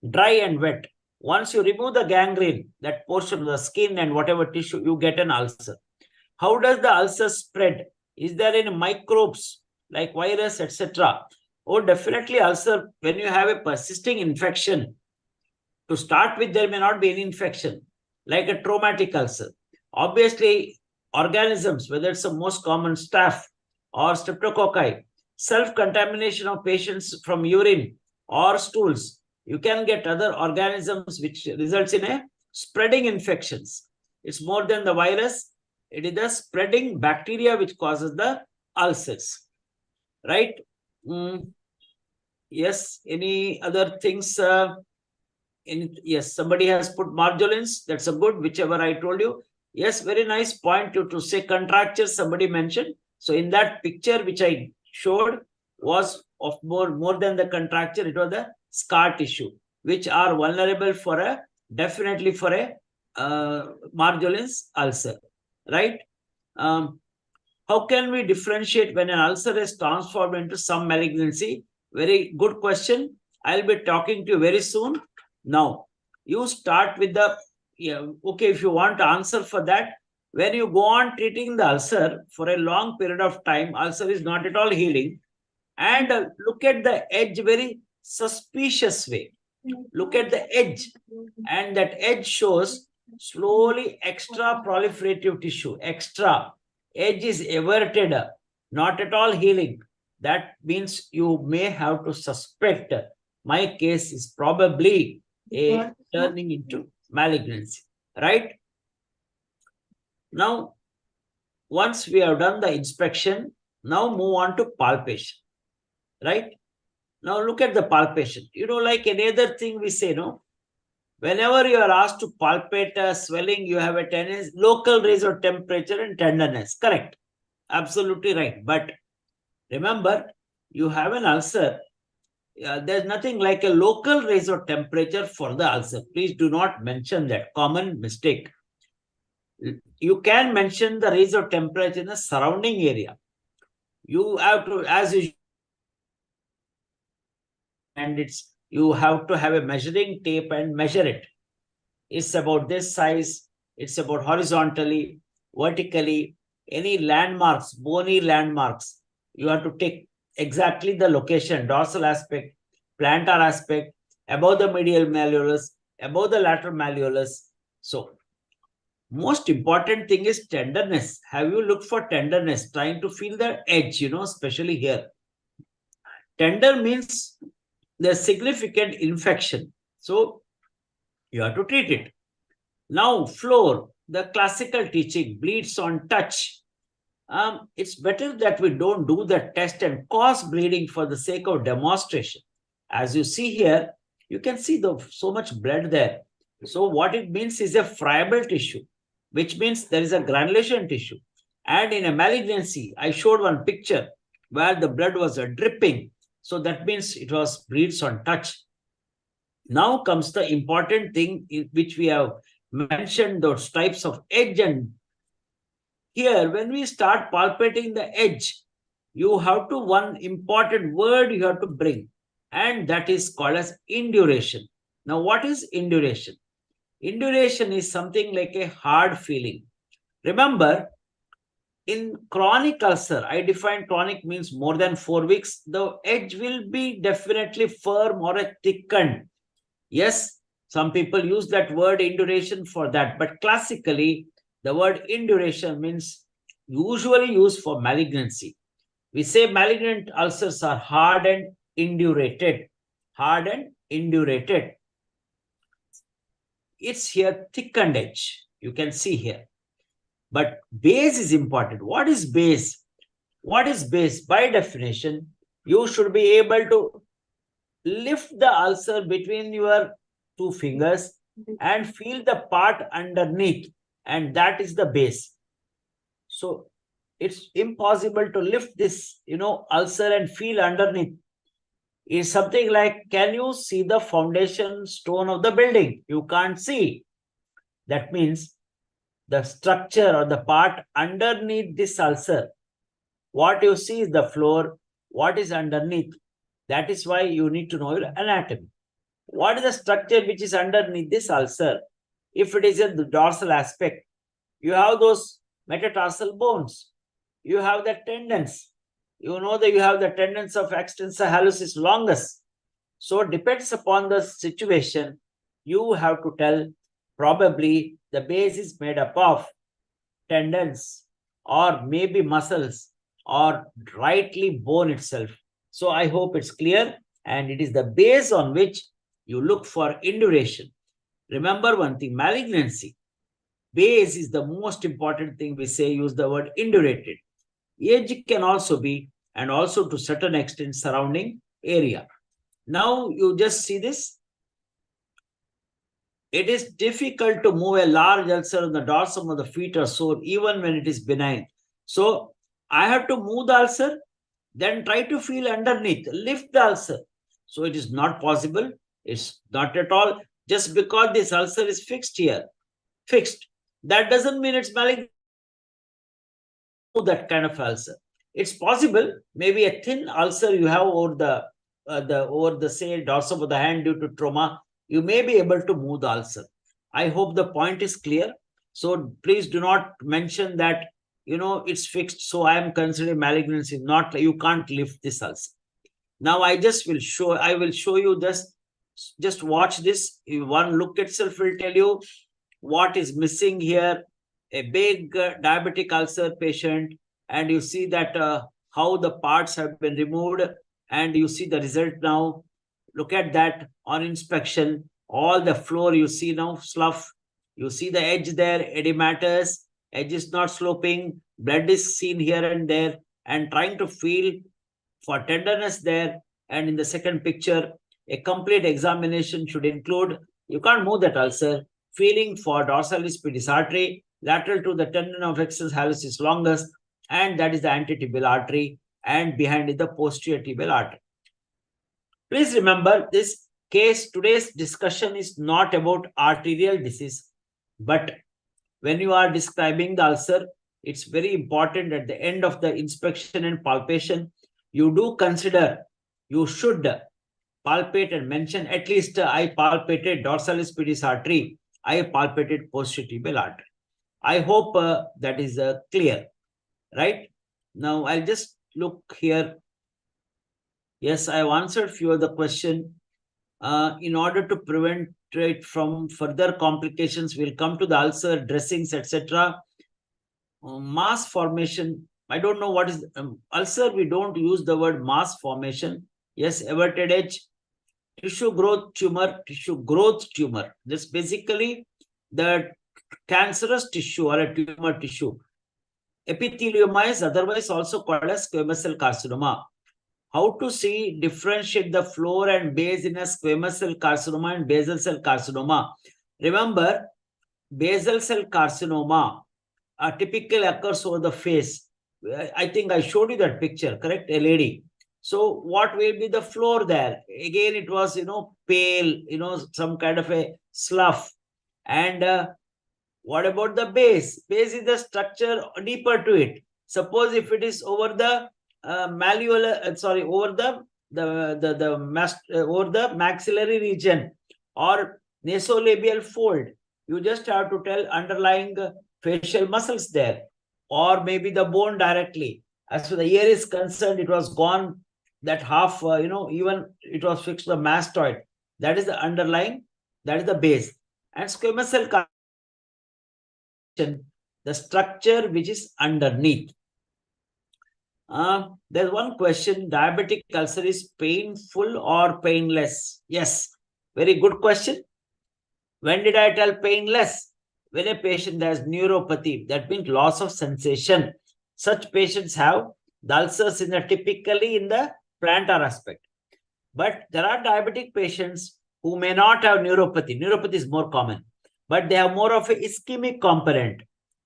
dry and wet. Once you remove the gangrene, that portion of the skin and whatever tissue, you get an ulcer. How does the ulcer spread? Is there any microbes like virus, etc.? Oh, definitely ulcer. When you have a persisting infection, to start with, there may not be any infection, like a traumatic ulcer. Obviously, organisms, whether it's the most common staph or streptococci, self-contamination of patients from urine or stools, you can get other organisms which results in a spreading infections. It's more than the virus. It is the spreading bacteria which causes the ulcers, right? Yes, any other things? Yes, somebody has put margolins. That's a good, whichever I told you. Yes, very nice point to say contractures, somebody mentioned. So in that picture which I showed was of more than the contracture, it was the scar tissue, which are vulnerable for definitely for a margolins ulcer, right? How can we differentiate when an ulcer is transformed into some malignancy? Very good question. I'll be talking to you very soon. Now, you start with okay, if you want to answer for that, when you go on treating the ulcer for a long period of time, ulcer is not at all healing. And look at the edge very suspicious way. Look at the edge. And that edge shows slowly extra proliferative tissue. Extra. Edge is everted, not at all healing. That means you may have to suspect my case is probably a turning into malignancy, right? Now, once we have done the inspection, now move on to palpation, right? Now look at the palpation. Like any other thing we say, no? Whenever you are asked to palpate swelling, you have a tendency, local raise of temperature and tenderness. Correct. Absolutely right. But remember, you have an ulcer. There's nothing like a local raise of temperature for the ulcer. Please do not mention that. Common mistake. You can mention the raise of temperature in the surrounding area. You have to, as you, and you have to have a measuring tape and measure it. It's about this size. It's about horizontally, vertically, any landmarks, bony landmarks. You have to take exactly the location, dorsal aspect, plantar aspect, above the medial malleolus, above the lateral malleolus. So, most important thing is tenderness. Have you looked for tenderness? Trying to feel the edge, especially here. Tender means there's significant infection. So, you have to treat it. Now, floor, the classical teaching, bleeds on touch. It's better that we don't do the test and cause bleeding for the sake of demonstration. As you see here, you can see so much blood there. So what it means is a friable tissue, which means there is a granulation tissue. And in a malignancy, I showed one picture where the blood was dripping. So that means it was bleeds on touch. Now comes the important thing in which we have mentioned, those types of edge. And here, when we start palpating the edge, you have to, one important word you have to bring, and that is called as induration. Now, what is induration? Induration is something like a hard feeling. Remember, in chronic ulcer, I define chronic means more than 4 weeks, the edge will be definitely firm or thickened. Yes, some people use that word induration for that, but classically, the word induration means usually used for malignancy. We say malignant ulcers are hard and indurated. Hard and indurated. It's here thickened edge. You can see here. But base is important. What is base? What is base? By definition, you should be able to lift the ulcer between your 2 fingers and feel the part underneath. And that is the base. So it's impossible to lift this, ulcer and feel underneath. It's something like, can you see the foundation stone of the building? You can't see. That means the structure or the part underneath this ulcer, what you see is the floor, what is underneath. That is why you need to know your anatomy. What is the structure which is underneath this ulcer? If it is in the dorsal aspect, you have those metatarsal bones. You have the tendons. You know that you have the tendons of extensor hallucis longus. So it depends upon the situation. You have to tell probably the base is made up of tendons or maybe muscles or rightly bone itself. So I hope it's clear, and it is the base on which you look for induration. Remember one thing, malignancy. Base is the most important thing we say, use the word indurated. Age can also be, and also to certain extent surrounding area. Now you just see this. It is difficult to move a large ulcer on the dorsum of the feet or sore even when it is benign. So I have to move the ulcer, then try to feel underneath, lift the ulcer. So it is not possible. It's not at all. Just because this ulcer is fixed here, that doesn't mean it's malignant. That kind of ulcer. It's possible, maybe a thin ulcer you have over the say dorsum of the hand due to trauma, you may be able to move the ulcer. I hope the point is clear. So please do not mention that it's fixed, so I am considering malignancy. Not, you can't lift this ulcer. Now I will show you this. Just watch this. One look itself will tell you what is missing here. A big diabetic ulcer patient, and you see that how the parts have been removed, and you see the result now. Look at that on inspection. All the floor you see now, slough. You see the edge there, edematous, edge is not sloping, blood is seen here and there, and trying to feel for tenderness there. And in the second picture, a complete examination should include, you can't move that ulcer, feeling for dorsalis pedis artery, lateral to the tendon of extensor hallucis longus, and that is the antitibial artery, and behind it the posterior tibial artery. Please remember, this case, today's discussion is not about arterial disease, but when you are describing the ulcer, it's very important at the end of the inspection and palpation, you do consider, you should palpate and mention at least I palpated dorsalis pedis artery, I palpated posterior tibial artery. I hope that is clear, right? Now I'll just look here. Yes, I have answered few of the question. In order to prevent it from further complications, we'll come to the ulcer, dressings, etc. Mass formation, I don't know what is ulcer. We don't use the word mass formation. Yes, everted edge, tissue growth tumor. This basically the cancerous tissue or a tumor tissue. Epithelioma is otherwise also called as squamous cell carcinoma. How to see, differentiate the floor and base in a squamous cell carcinoma and basal cell carcinoma? Remember, basal cell carcinoma typically occurs over the face. I think I showed you that picture, correct? A lady. So what will be the floor there? Again, it was, pale, some kind of a slough. And what about the base? Base is the structure deeper to it. Suppose if it is over the over the maxillary region or nasolabial fold, you just have to tell underlying facial muscles there, or maybe the bone directly. As for the ear is concerned, it was gone, that half, even it was fixed to the mastoid. That is the underlying, that is the base. And squamous cell carcinoma, the structure which is underneath. There's one question, diabetic ulcer is painful or painless? Yes, very good question. When did I tell painless? When a patient has neuropathy, that means loss of sensation. Such patients have the ulcers typically in the plantar aspect. But there are diabetic patients who may not have neuropathy. Neuropathy is more common, but they have more of a ischemic component.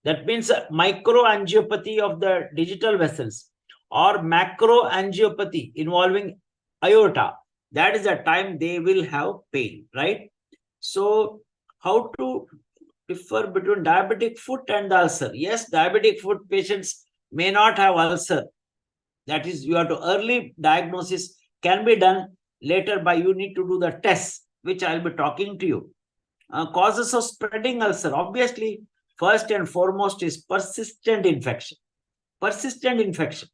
That means microangiopathy of the digital vessels or macroangiopathy involving aorta. That is the time they will have pain, right? So how to differ between diabetic foot and the ulcer? Yes, diabetic foot patients may not have ulcer. That is, you have to early diagnosis can be done later by you need to do the tests, which I'll be talking to you. Causes of spreading ulcer, obviously, first and foremost is persistent infection. Persistent infection.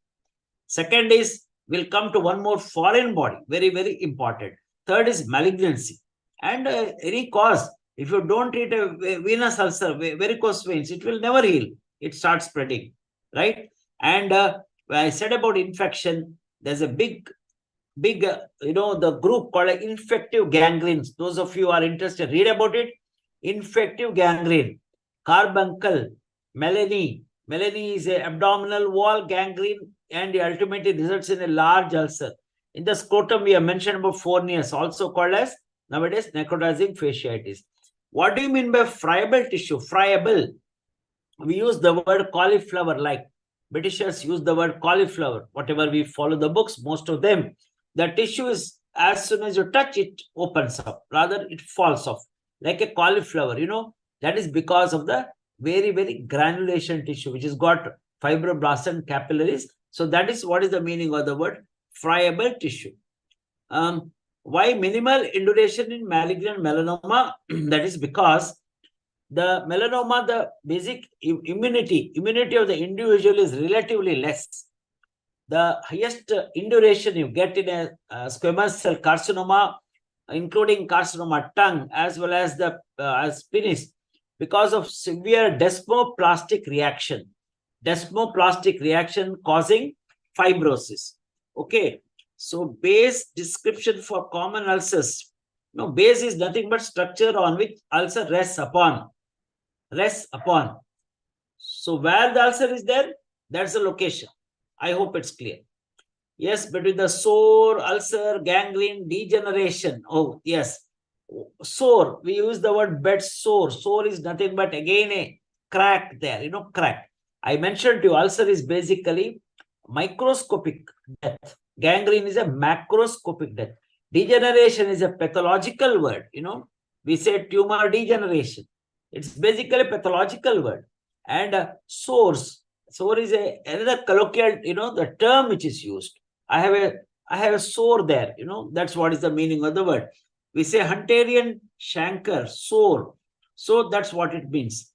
Second is, we'll come to one more, foreign body, very, very important. Third is malignancy. And any cause, if you don't treat a venous ulcer, varicose veins, it will never heal. It starts spreading, right? And when I said about infection, there's a big, the group called infective gangrenes. Those of you who are interested, read about it. Infective gangrene, carbuncle, melanie. Melanie is an abdominal wall gangrene and it ultimately results in a large ulcer. In the scrotum, we have mentioned about fournias, also called as nowadays necrotizing fasciitis. What do you mean by friable tissue? Friable. We use the word cauliflower, like Britishers use the word cauliflower. Whatever we follow the books, most of them, the tissue is, as soon as you touch it, opens up. Rather, it falls off like a cauliflower. That is because of the very, very granulation tissue, which has got fibroblasts and capillaries. So that is what is the meaning of the word friable tissue. Why minimal induration in malignant melanoma? That is because the melanoma, the basic immunity of the individual is relatively less. The highest induration you get in a squamous cell carcinoma, including carcinoma tongue as well as the penis, because of severe desmoplastic reaction. Desmoplastic reaction causing fibrosis. Okay, so base description for common ulcers. No, base is nothing but structure on which ulcer rests upon. So where the ulcer is there, that's the location. I hope it's clear. Yes, between the sore, ulcer, gangrene, degeneration. Oh, yes. Sore, we use the word bed sore. Sore is nothing but again a crack there, crack. I mentioned to you, ulcer is basically microscopic death. Gangrene is a macroscopic death. Degeneration is a pathological word, We say tumor degeneration. It's basically a pathological word. And sores. Sore is another colloquial, the term which is used. I have a sore there, that's what is the meaning of the word. We say Hunterian chancre, sore. So that's what it means.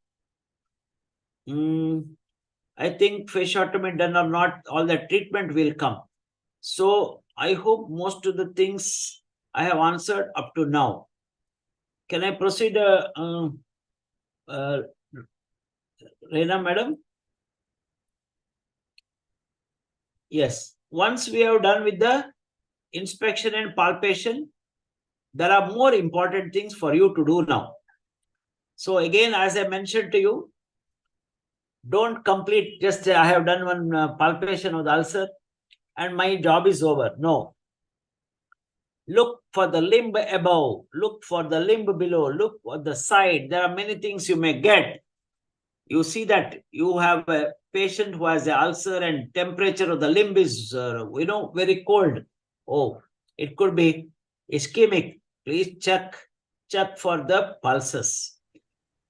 I think fasciotomy done or not, all the treatment will come. So I hope most of the things I have answered up to now. Can I proceed, Reena madam? Yes. Once we have done with the inspection and palpation, there are more important things for you to do now. So again, as I mentioned to you, don't complete just I have done one palpation of the ulcer and my job is over. No. Look for the limb above, look for the limb below, look on the side. There are many things you may get. You see that you have a patient who has an ulcer and temperature of the limb is, very cold. Oh, it could be ischemic. Please check for the pulses,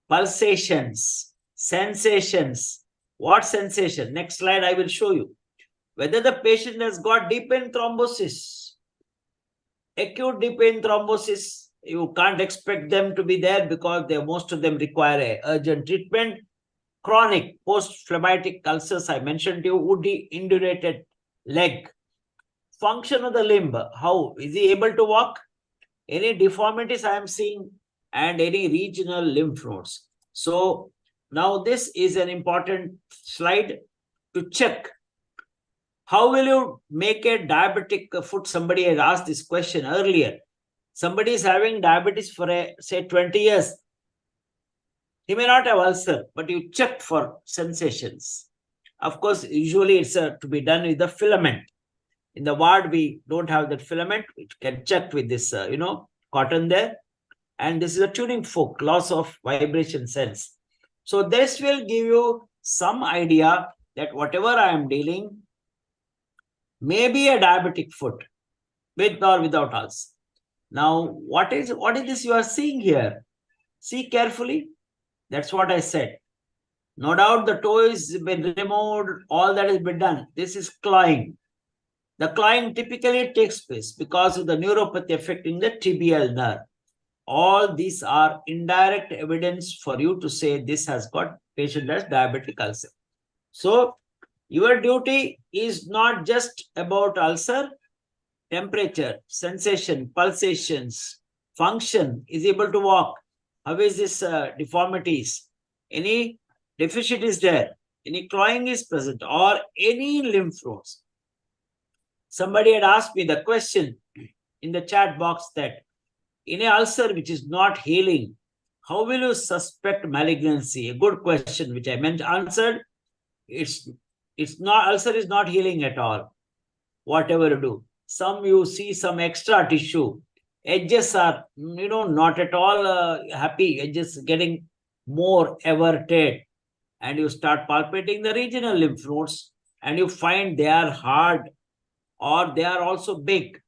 pulsations, sensations. What sensation? Next slide, I will show you. Whether the patient has got deep vein thrombosis, acute deep vein thrombosis, you can't expect them to be there because most of them require urgent treatment. Chronic post-phlebitic ulcers, I mentioned to you, woody indurated leg. Function of the limb, how is he able to walk? Any deformities I am seeing and any regional lymph nodes. So now this is an important slide to check. How will you make a diabetic foot? Somebody has asked this question earlier. Somebody is having diabetes for say 20 years. He may not have ulcer, but you check for sensations. Of course, usually it's to be done with the filament. In the ward, we don't have that filament. We can check with this, cotton there. And this is a tuning fork, loss of vibration sense. So this will give you some idea that whatever I am dealing may be a diabetic foot with or without ulcer. Now, what is this you are seeing here? See carefully. That's what I said. No doubt the toe is been removed, all that has been done. This is clawing. The clawing typically takes place because of the neuropathy affecting the tibial nerve. All these are indirect evidence for you to say this has got patient has diabetic ulcer. So your duty is not just about ulcer, temperature, sensation, pulsations, function, is able to walk. How is this deformities? Any deficit is there? Any clawing is present or any lymph nodes? Somebody had asked me the question in the chat box that in an ulcer which is not healing, how will you suspect malignancy? A good question which I answered. It's not, ulcer is not healing at all. Whatever you do, you see some extra tissue. Edges are, not at all happy. Edges getting more everted, and you start palpating the regional lymph nodes, and you find they are hard or they are also big.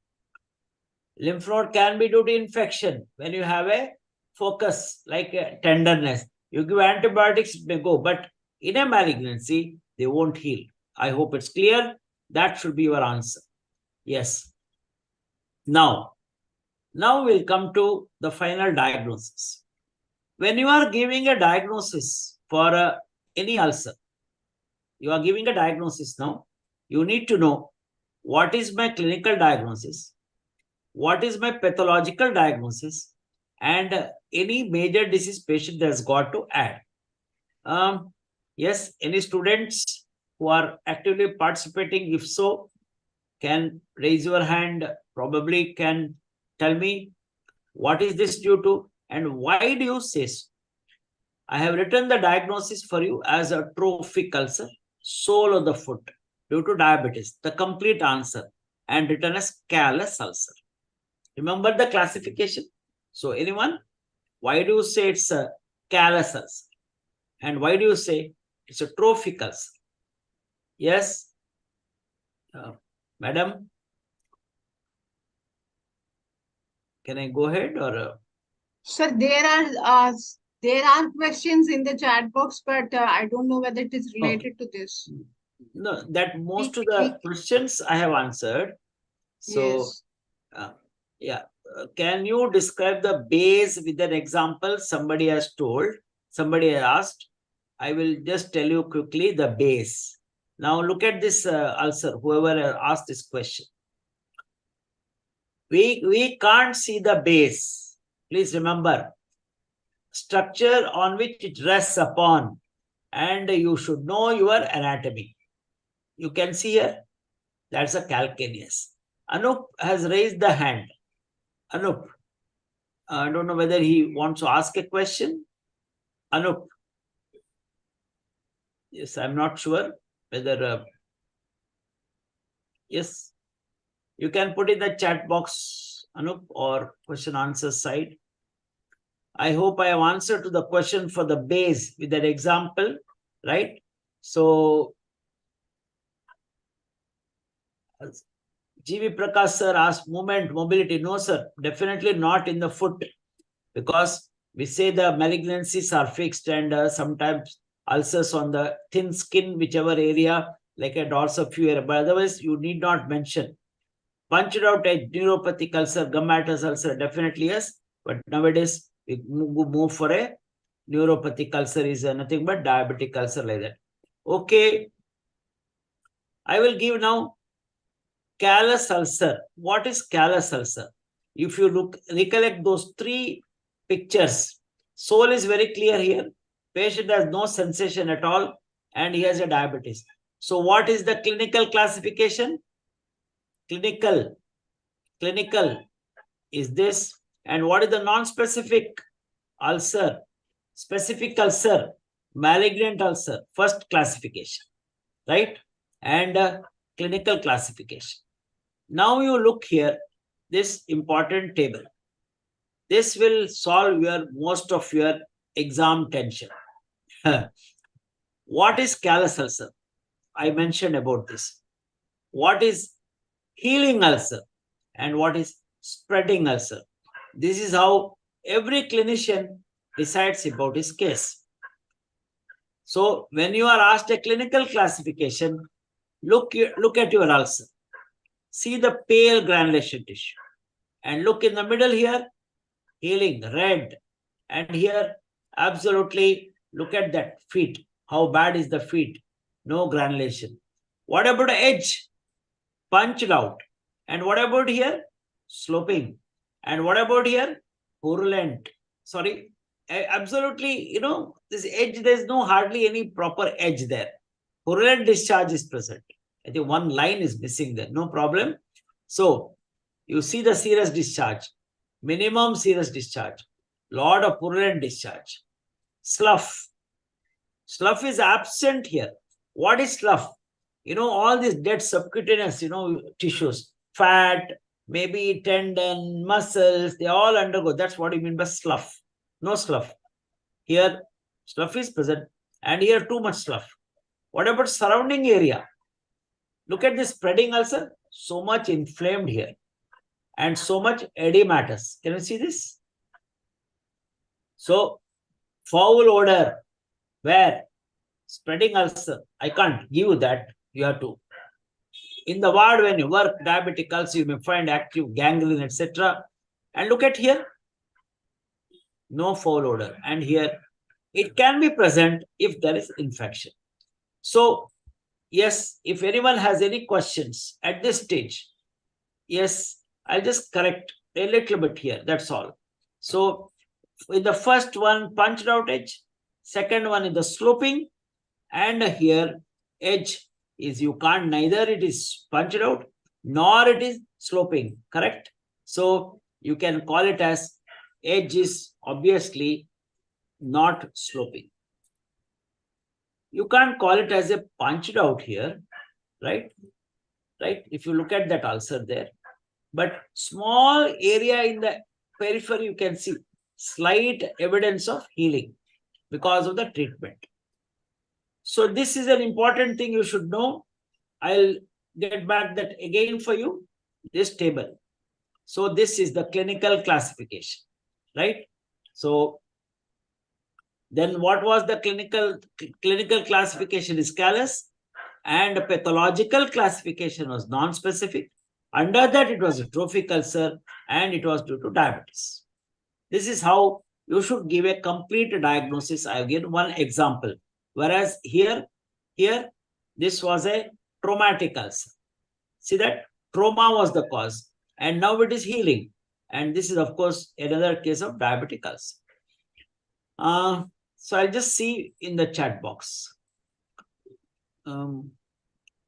Lymph node can be due to infection. When you have a focus like a tenderness, you give antibiotics, it may go, but in a malignancy, they won't heal. I hope it's clear. That should be your answer. Yes. Now we'll come to the final diagnosis. When you are giving a diagnosis for any ulcer, you are giving a diagnosis now. You need to know what is my clinical diagnosis, what is my pathological diagnosis, and any major disease patient has got to add. Yes, any students who are actively participating, if so, can raise your hand, probably can tell me what is this due to and why do you say so? I have written the diagnosis for you as a trophic ulcer, sole of the foot due to diabetes, the complete answer, and written as callus ulcer. Remember the classification? So anyone, why do you say it's a callus ulcer? And why do you say it's a trophic ulcer? Yes? Madam? Can I go ahead or? Sir, there are questions in the chat box, but I don't know whether it is related to this. No, that most of the questions I have answered. So, yes. Can you describe the base with an example? Somebody has told, somebody has asked. I will just tell you quickly the base. Now look at this ulcer, whoever asked this question. We can't see the base. Please remember, structure on which it rests upon, and you should know your anatomy. You can see here, that's a calcaneus. Anup has raised the hand. Anup, I don't know whether he wants to ask a question. Anup. Yes, I'm not sure whether. Yes, you can put in the chat box, Anup, or question answer side. I hope I have answered to the question for the base with that example, right? So, GV Prakash sir asked movement, mobility. No, sir, definitely not in the foot, because we say the malignancies are fixed and sometimes ulcers on the thin skin, whichever area, like a dorsal area, but otherwise you need not mention. Punched out a neuropathic ulcer, gummatous ulcer, definitely yes, but nowadays we move for a neuropathic ulcer is nothing but diabetic ulcer like that. Okay, I will give now callus ulcer. What is callus ulcer? If you recollect those three pictures, sole is very clear here. Patient has no sensation at all and he has a diabetes. So what is the clinical classification? Clinical is this. And what is the non-specific ulcer? Specific ulcer, malignant ulcer, first classification, right? And clinical classification. Now you look here, this important table. This will solve most of your exam tension. What is callus ulcer? I mentioned about this. What is healing ulcer and what is spreading ulcer? This is how every clinician decides about his case. So when you are asked a clinical classification, look at your ulcer. See the pale granulation tissue. And look in the middle here, healing, red. And here, absolutely, look at that feet. How bad is the feet? No granulation. What about the edge? Punched out. And what about here? Sloping. And what about here? Purulent. Sorry, absolutely, this edge, there's no hardly any proper edge there. Purulent discharge is present. I think one line is missing there. No problem. So, you see the serous discharge. Minimum serous discharge. Lot of purulent discharge. Slough. Slough is absent here. What is slough? All these dead subcutaneous, tissues, fat, maybe tendon, muscles, they all undergo. That's what you mean by slough. No slough. Here, slough is present, and here too much slough. What about surrounding area? Look at this spreading ulcer. So much inflamed here, and so much edematous. Can you see this? So, foul odor, where? Spreading ulcer. I can't give you that. You have to. In the ward, when you work diabetic ulcer, you may find active gangrene, etc. And look at here. No foul odor. And here, it can be present if there is infection. So, yes, if anyone has any questions at this stage, yes, I'll just correct a little bit here. That's all. So, in the first one, punched out edge. Second one is the sloping. And here, edge is you can't, neither it is punched out, nor it is sloping. Correct? So, you can call it as edge is obviously not sloping. You can't call it as a punched out here, right? Right? If you look at that ulcer there. But small area in the periphery, you can see slight evidence of healing because of the treatment. So this is an important thing you should know. I'll get back that again for you, this table. So this is the clinical classification, right? So then what was the clinical classification is callus, and pathological classification was non-specific. Under that, it was a trophic ulcer, and it was due to diabetes. This is how you should give a complete diagnosis. I've given one example. Whereas here, this was a traumatic ulcer. See that? Trauma was the cause. And now it is healing. And this is, of course, another case of diabetic ulcer. So I'll just see in the chat box.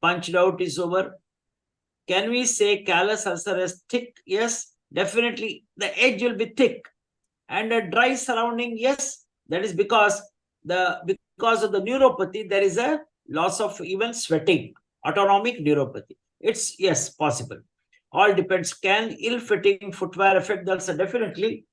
Punched out is over. Can we say callus ulcer is thick? Yes, definitely. The edge will be thick. And a dry surrounding, yes. That is because of the neuropathy, there is a loss of even sweating, autonomic neuropathy. It's, yes, possible. All depends. Can ill-fitting footwear affect the ulcer? Definitely.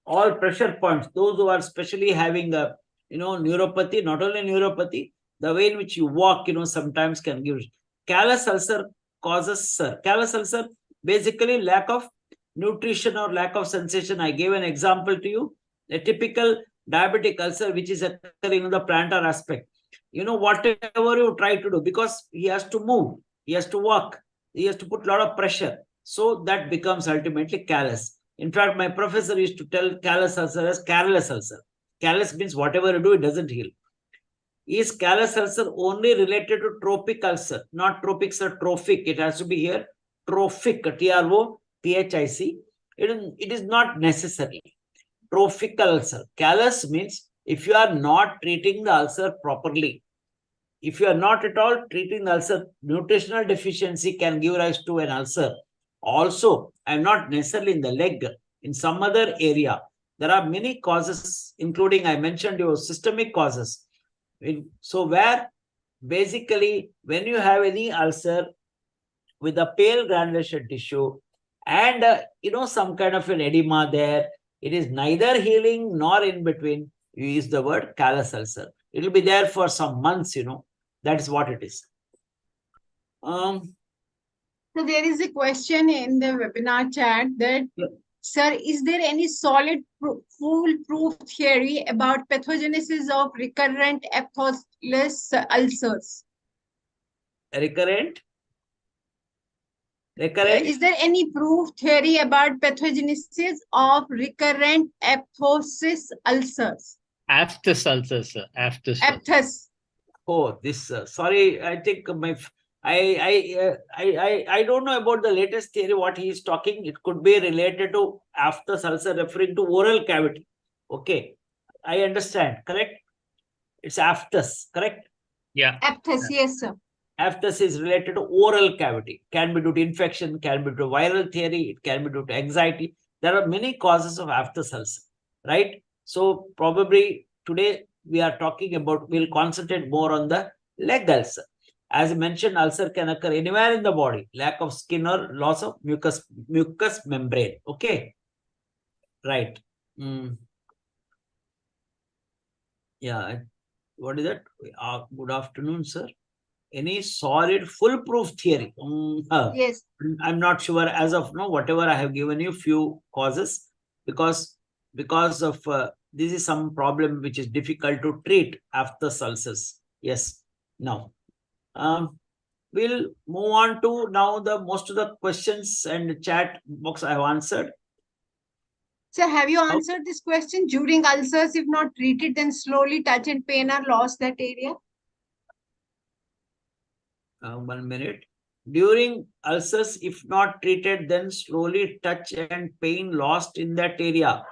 All pressure points, those who are especially having a, neuropathy, not only neuropathy, the way in which you walk, sometimes can give. Callus ulcer causes, sir. Callus ulcer, basically lack of nutrition or lack of sensation. I gave an example to you. A typical diabetic ulcer, which is occurring in the plantar aspect. Whatever you try to do, because he has to move, he has to walk, he has to put a lot of pressure. So that becomes ultimately callus. In fact, my professor used to tell callus ulcer as careless ulcer. Callus means whatever you do, it doesn't heal. Is callus ulcer only related to trophic ulcer? Not trophic, sir, trophic. It has to be here. Trophic, T-R-O-P-H-I-C. It is not necessary. Trophic ulcer. Callus means if you are not treating the ulcer properly, if you are not at all treating the ulcer, nutritional deficiency can give rise to an ulcer. Also, I'm not necessarily in the leg, in some other area. There are many causes, including I mentioned your systemic causes. So where basically when you have any ulcer with a pale granulation tissue and some kind of an edema there, it is neither healing nor in between. You use the word callus ulcer. It will be there for some months, That is what it is. So there is a question in the webinar chat that, sir, is there any solid foolproof theory about pathogenesis of recurrent aphthous ulcers? Recurrent? Is there any proof theory about pathogenesis of recurrent aphthous ulcers? Aphthous ulcers, sir. Aphthous. Aphthous. Oh, this. Sorry, I think I don't know about the latest theory. What he is talking, it could be related to aphthous ulcer, referring to oral cavity. Okay, I understand. Correct. It's aphthous. Correct. Yeah. Aphthous. Yes, sir. Aphthous is related to oral cavity. Can be due to infection, can be due to viral theory, it can be due to anxiety. There are many causes of aphthous ulcer, right? So probably today we are talking about, we'll concentrate more on the leg ulcer. As I mentioned, ulcer can occur anywhere in the body, lack of skin or loss of mucous membrane. Okay, right. Yeah, what is that? Good afternoon, sir. Any solid foolproof theory? Yes. I'm not sure as of now. Whatever I have given you, few causes, because of this is some problem which is difficult to treat after ulcers. Yes. Now, we'll move on to now the most of the questions and chat box I have answered. So have you answered this question? During ulcers, if not treated, then slowly touch and pain are lost that area? 1 minute. During ulcers, if not treated, then slowly touch and pain lost in that area.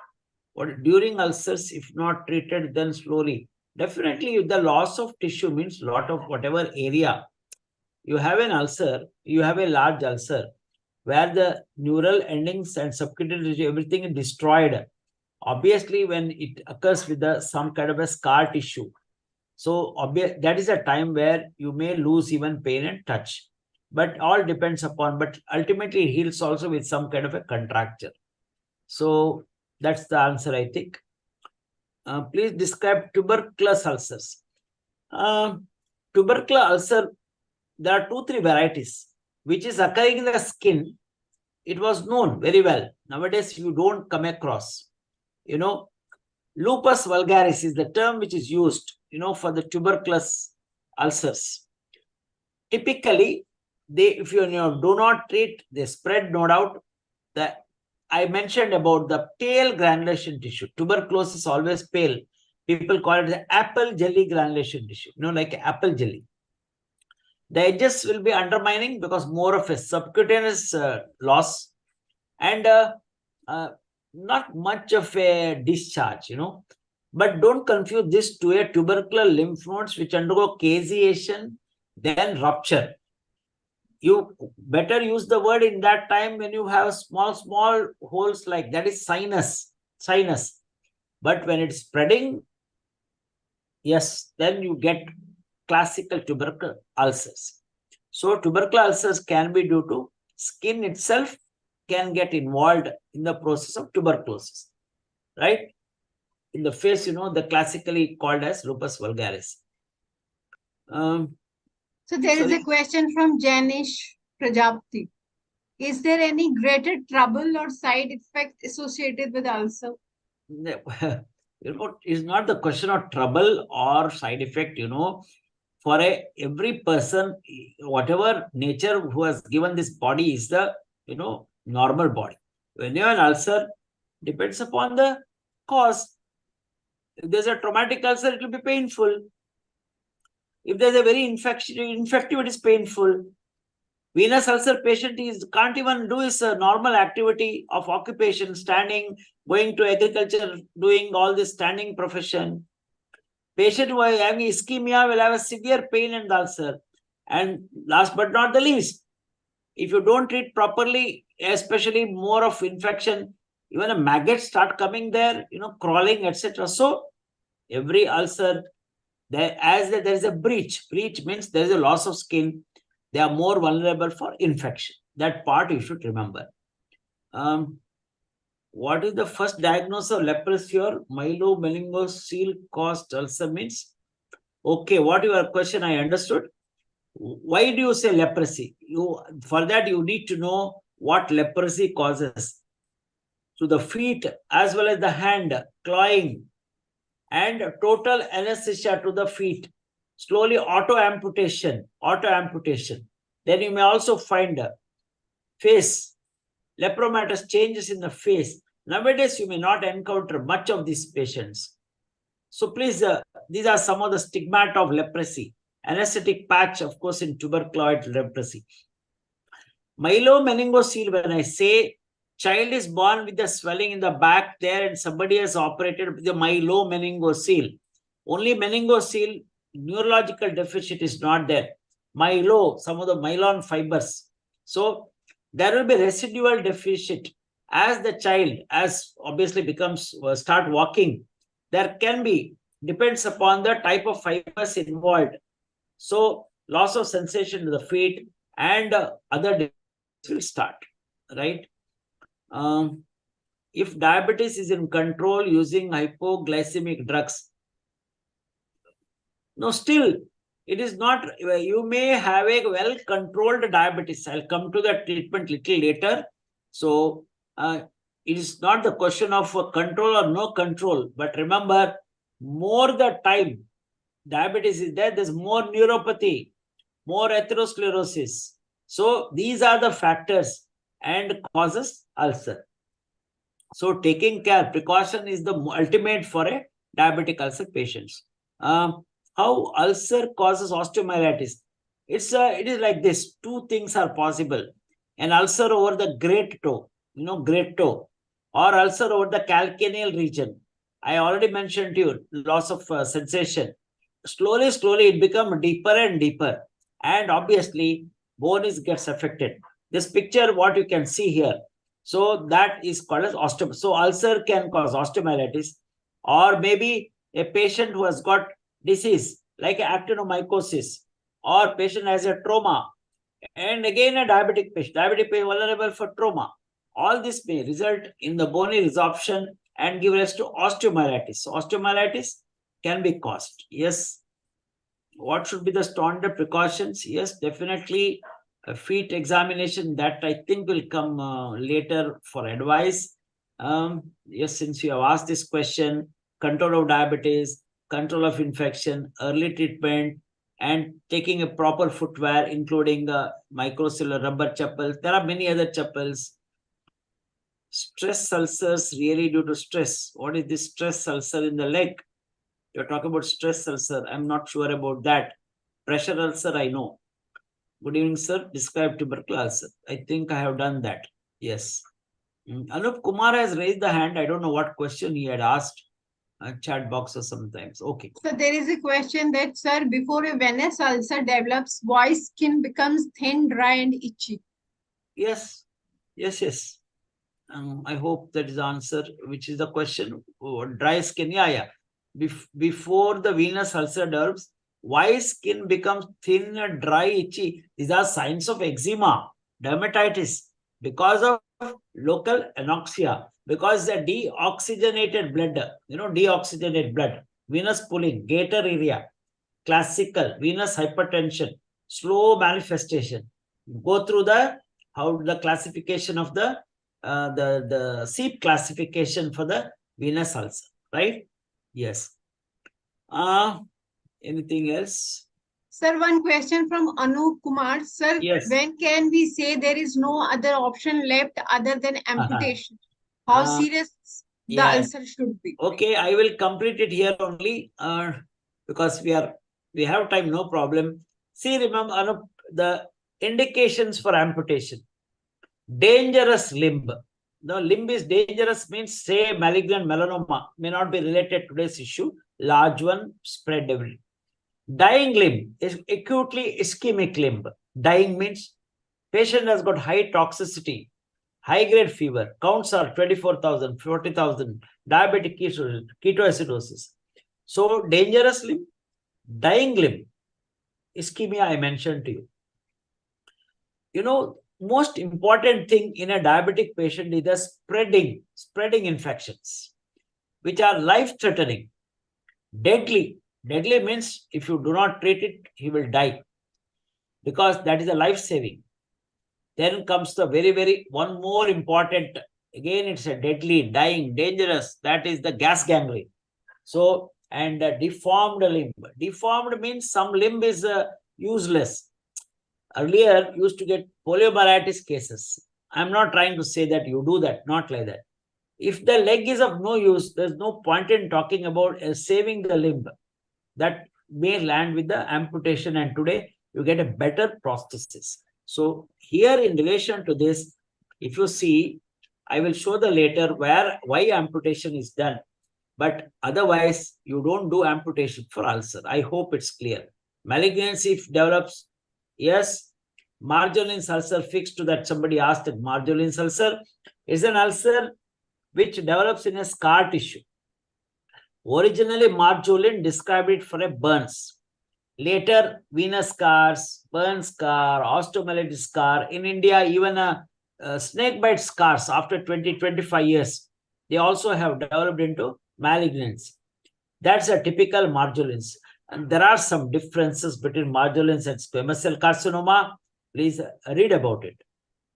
Or during ulcers, if not treated, then slowly. Definitely, the loss of tissue means lot of whatever area. You have an ulcer, you have a large ulcer, where the neural endings and subcutaneous tissue, everything is destroyed. Obviously, when it occurs with some kind of a scar tissue, so that is a time where you may lose even pain and touch. But all depends upon, but ultimately it heals also with some kind of a contracture. So that's the answer, I think. Please describe tuberculous ulcers. Tubercular ulcer, there are 2-3 varieties, which is occurring in the skin. It was known very well. Nowadays, you don't come across. Lupus vulgaris is the term which is used, for the tuberculous ulcers. Typically, if you do not treat, they spread, no doubt. I mentioned about the pale granulation tissue. Tuberculosis is always pale. People call it the apple jelly granulation tissue, like apple jelly. The edges will be undermining because more of a subcutaneous loss and not much of a discharge, But don't confuse this to a tubercular lymph nodes which undergo caseation, then rupture. You better use the word in that time when you have small holes like that is sinus. But when it's spreading, yes, then you get classical tubercular ulcers. So tubercular ulcers can be due to skin itself can get involved in the process of tuberculosis, right? In the face, the classically called as lupus vulgaris. So there is a question from Janish Prajapati. Is there any greater trouble or side effect associated with ulcer? It's not the question of trouble or side effect, For every person, whatever nature who has given this body is the, normal body. When you have an ulcer, depends upon the cause. If there's a traumatic ulcer, it will be painful. If there's a very infective, it is painful. Venous ulcer patient can't even do his normal activity of occupation, standing, going to agriculture, doing all this standing profession. Patient who is having ischemia will have a severe pain and ulcer. And last but not the least, if you don't treat properly, especially more of infection, even a maggot start coming there, crawling, etc. So every ulcer, there is a breach. Breach means there is a loss of skin. They are more vulnerable for infection. That part you should remember. What is the first diagnosis of leprosy or myelomeningocele caused ulcer means? Okay, what your question I understood. Why do you say leprosy? For that, you need to know what leprosy causes. So the feet as well as the hand, clawing, and total anesthesia to the feet. Slowly auto amputation. Then you may also find face, lepromatous changes in the face. Nowadays, you may not encounter much of these patients. So please, these are some of the stigmata of leprosy. Anesthetic patch, of course, in tuberculosis leprosy. Myelomeningocele, when I say child is born with the swelling in the back there and somebody has operated with the myelomeningocele. Only meningocele, neurological deficit is not there. Some of the myelin fibers. So there will be residual deficit as the child, as obviously start walking. There can be, depends upon the type of fibers involved. So loss of sensation to the feet and other will start, right? If diabetes is in control using hypoglycemic drugs, no, still it is not. You may have a well-controlled diabetes. I'll come to that treatment little later. So it is not the question of control or no control, but remember, more the time diabetes is there, there's more neuropathy, more atherosclerosis. So these are the factors and causes ulcer. So taking care, precaution is the ultimate for a diabetic ulcer patients. How ulcer causes osteomyelitis? It is like this. Two things are possible. An ulcer over the great toe, great toe, or ulcer over the calcaneal region. I already mentioned to you, loss of sensation. Slowly, it becomes deeper and deeper. And obviously, bone gets affected. This picture, what you can see here. So that is called as osteomyelitis. So ulcer can cause osteomyelitis, or maybe a patient who has got disease like actinomycosis, or patient has a trauma, and again a diabetic patient vulnerable for trauma. All this may result in the bony resorption and give rise to osteomyelitis. So osteomyelitis can be caused. Yes. What should be the standard precautions? Yes, definitely a feet examination, that I think will come later for advice. Yes, since you have asked this question, control of diabetes, control of infection, early treatment, and taking a proper footwear, including microcellular rubber chappals. There are many other chappals. Stress ulcers really due to stress. What is this stress ulcer in the leg? You're talking about stress ulcer. I'm not sure about that. Pressure ulcer, I know. Good evening, sir. Describe tuberculosis ulcer. I think I have done that. Yes. Anup Kumar has raised the hand. I don't know what question he had asked. Chat box or sometimes. Okay. So there is a question that, sir, before a venous ulcer develops, why skin becomes thin, dry, and itchy? Yes. I hope that is the answer, which is the question. Dry skin. Yeah. Before the venous ulcer develops, why skin becomes thin, dry, itchy? These are signs of eczema, dermatitis, because of local anoxia, because the deoxygenated blood, venous pooling, gaiter area, classical venous hypertension, slow manifestation. Go through the classification of the SEEP classification for the venous ulcer, right? Yes. Anything else? Sir, one question from Anup Kumar. Sir, yes. When can we say there is no other option left other than amputation? How serious the ulcer should be? Okay, I will complete it here only because we have time, no problem. See, remember, Anup, the indications for amputation. Dangerous limb. The limb is dangerous means, say, malignant melanoma may not be related to today's issue. Large one, spread everywhere. Dying limb is acutely ischemic limb. Dying means patient has got high toxicity, high-grade fever, counts are 24,000, 40,000, diabetic ketoacidosis. So, dangerous limb, dying limb, ischemia I mentioned to you. Most important thing in a diabetic patient is the spreading infections, which are life-threatening, deadly, Deadly means if you do not treat it, he will die, because that is a life-saving. Then comes the very one more important, again it's a deadly, dying, dangerous, that is the gas gangrene. So, and deformed limb. Deformed means some limb is useless. Earlier used to get poliomyelitis cases. I'm not trying to say that you do that, not like that. If the leg is of no use, there's no point in talking about saving the limb. That may land with the amputation, and today you get a better prosthesis. So here in relation to this, if you see, I will show the later why amputation is done. But otherwise, you don't do amputation for ulcer. I hope it's clear. Malignancy develops, yes. Marjolin ulcer, fixed to that. Somebody asked that Marjolin ulcer is an ulcer which develops in a scar tissue. Originally, Marjolin described it for a burns. Later, venous scars, burn scar, osteomyelitis scar. In India, even a snake bite scars after 20-25 years, they also have developed into malignancy. That's a typical Marjolins. And there are some differences between Marjolins and squamous cell carcinoma. Please read about it.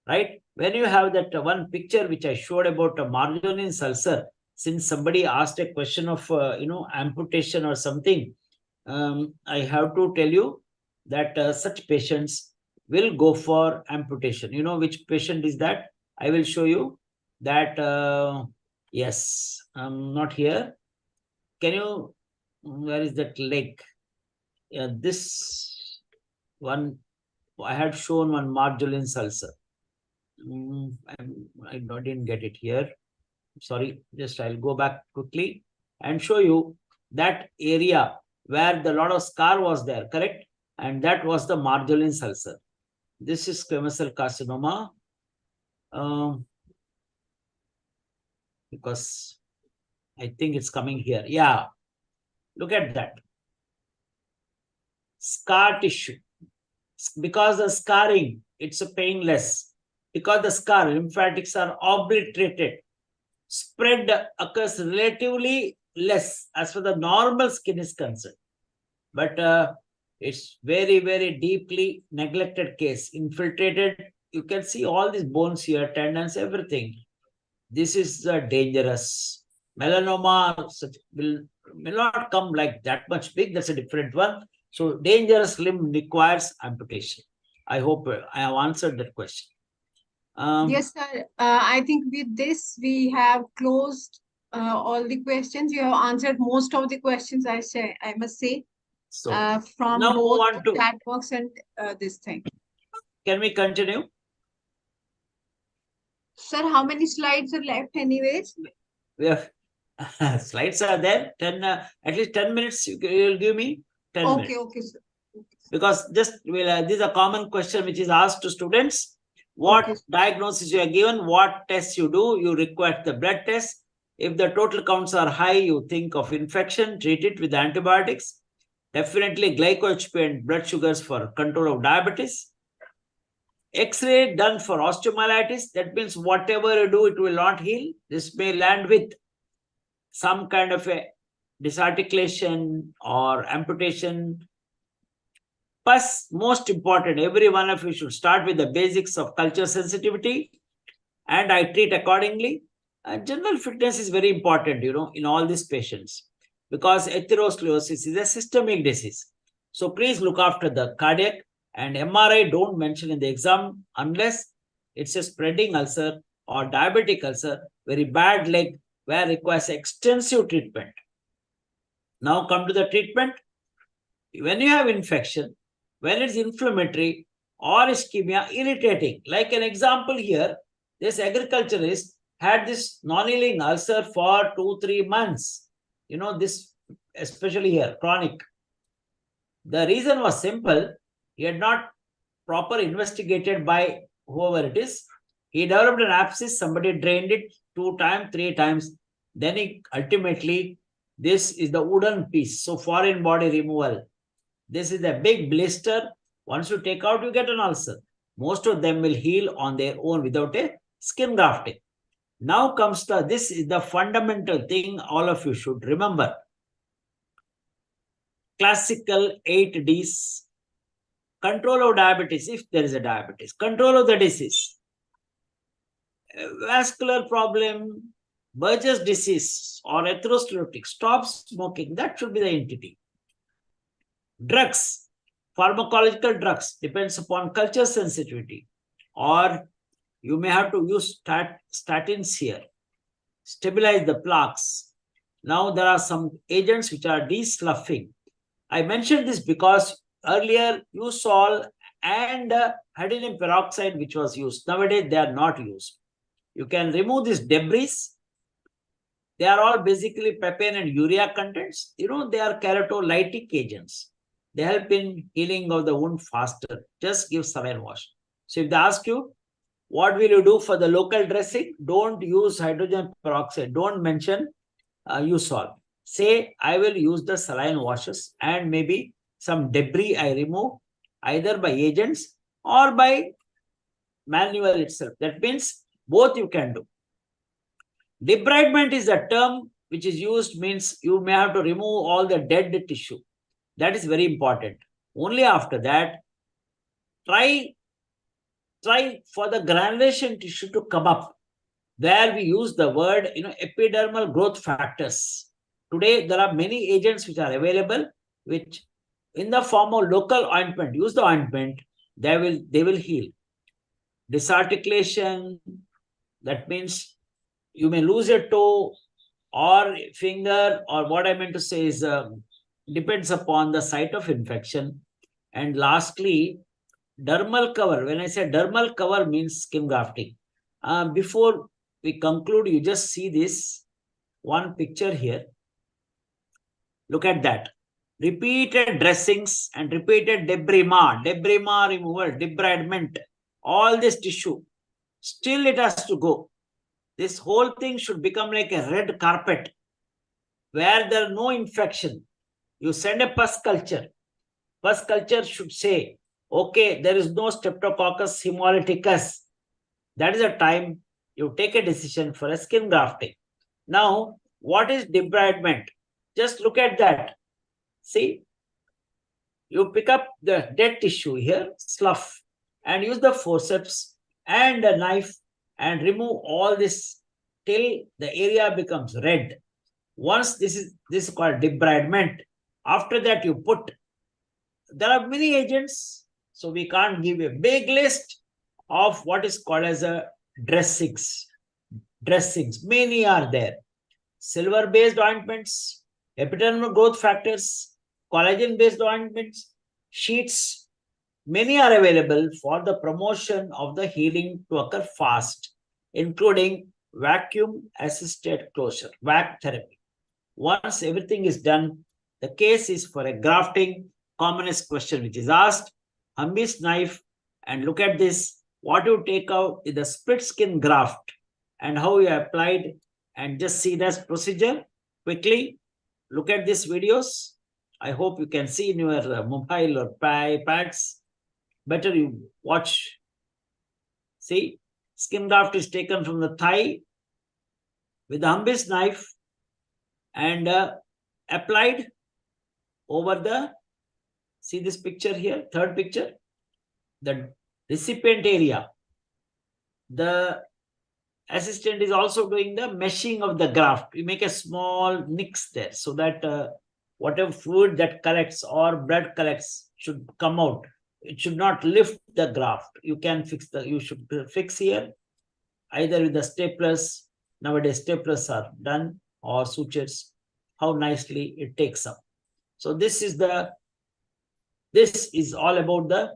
Right? When you have that one picture which I showed about a Marjolin ulcer, since somebody asked a question of amputation or something, I have to tell you that such patients will go for amputation. You know which patient is that? I will show you that. Yes, not here. Can you? Where is that leg? This one. I had shown one Marjolin ulcer. I didn't get it here. Sorry, just I'll go back quickly and show you that area where the lot of scar was there, correct? And that was the Marjolin ulcer. This is squamous cell carcinoma. Because I think it's coming here. Yeah, look at that. Scar tissue. Because the scarring, it's a painless. Because the scar, lymphatics are obliterated. Spread occurs relatively less as far as the normal skin is concerned. But it's very deeply neglected case. Infiltrated, you can see all these bones here, tendons, everything. This is dangerous. Melanoma will not come like that much big. That's a different one. So dangerous limb requires amputation. I hope I have answered that question. Yes, sir. I think with this, we have closed all the questions. You have answered most of the questions, I must say, So from now both the chat box and this thing. Can we continue? Sir, how many slides are left anyways? We have slides are there. 10, at least 10 minutes you will give me. 10 minutes. Okay, sir. Because just this is a common question which is asked to students. What diagnosis you are given, what tests you do, you require the blood test. If the total counts are high, you think of infection, treat it with antibiotics. Definitely glyco-HP and blood sugars for control of diabetes. X-ray done for osteomyelitis. That means whatever you do, it will not heal. This may land with some kind of a disarticulation or amputation. Plus, most important, every one of you should start with the basics of culture sensitivity, and I treat accordingly. General fitness is very important, in all these patients, because atherosclerosis is a systemic disease. So please look after the cardiac, and MRI don't mention in the exam unless it's a spreading ulcer or diabetic ulcer, very bad leg, where requires extensive treatment. Now come to the treatment. When you have infection, when it's inflammatory or ischemia, irritating, like an example here, this agriculturist had this non-healing ulcer for 2-3 months. This, especially here, chronic. The reason was simple. He had not proper investigated by whoever it is. He developed an abscess, somebody drained it 2 times, 3 times. Then ultimately, this is the wooden piece. So foreign body removal. This is a big blister. Once you take out, you get an ulcer. Most of them will heal on their own without a skin grafting. Now comes this is the fundamental thing all of you should remember. classical 8Ds. Control of diabetes, if there is a diabetes. Control of the disease. Vascular problem, Burgess disease or atherosclerotic. Stop smoking. That should be the entity. Drugs, pharmacological drugs, depends upon culture sensitivity. Or you may have to use statins here. Stabilize the plaques. Now there are some agents which are de-sloughing. I mentioned this because earlier usol and hydrogen peroxide which was used. Nowadays they are not used. You can remove this debris. They are all basically papain and urea contents. They are keratolytic agents. They help in healing of the wound faster. Just give saline wash. So if they ask you, what will you do for the local dressing? Don't use hydrogen peroxide. Don't mention usol. Say, I will use the saline washes and maybe some debris I remove either by agents or by manual itself. That means both you can do. Debridement is a term which is used, means you may have to remove all the dead tissue. That is very important. Only after that, try for the granulation tissue to come up. There we use the word, epidermal growth factors. Today, there are many agents which are available, which in the form of local ointment, use the ointment, they will heal. Disarticulation, that means you may lose a toe or finger, or what I meant to say is depends upon the site of infection. And lastly, dermal cover. When I say dermal cover means skin grafting. Before we conclude, you just see this one picture here. Look at that. Repeated dressings and repeated debridement removal, debridement, all this tissue, still it has to go. This whole thing should become like a red carpet where there are no infection. You send a pus culture. Pus culture should say, okay, there is no Streptococcus hemolyticus. That is the time you take a decision for a skin grafting. Now, what is debridement? Just look at that. See, you pick up the dead tissue here, slough, and use the forceps and a knife and remove all this till the area becomes red. Once this is called debridement. After that, you put, there are many agents, so we can't give a big list of what is called as a dressings. Many are there. Silver-based ointments, epidermal growth factors, collagen-based ointments, sheets. Many are available for the promotion of the healing to occur fast, including vacuum-assisted closure, VAC therapy. Once everything is done, the case is for a grafting. Commonest question which is asked, Humby's knife, and look at this. What you take out is the split skin graft and how you applied, and just see this procedure quickly. Look at these videos. I hope you can see in your mobile or pads. Better you watch. See, skin graft is taken from the thigh with the Humby's knife and applied over the, see this picture here, third picture, the recipient area. The assistant is also doing the meshing of the graft. You make a small nicks there so that whatever fluid that collects or blood collects should come out. It should not lift the graft. You should fix here either with the staplers. Nowadays staplers are done, or sutures. How nicely it takes up. So this is all about the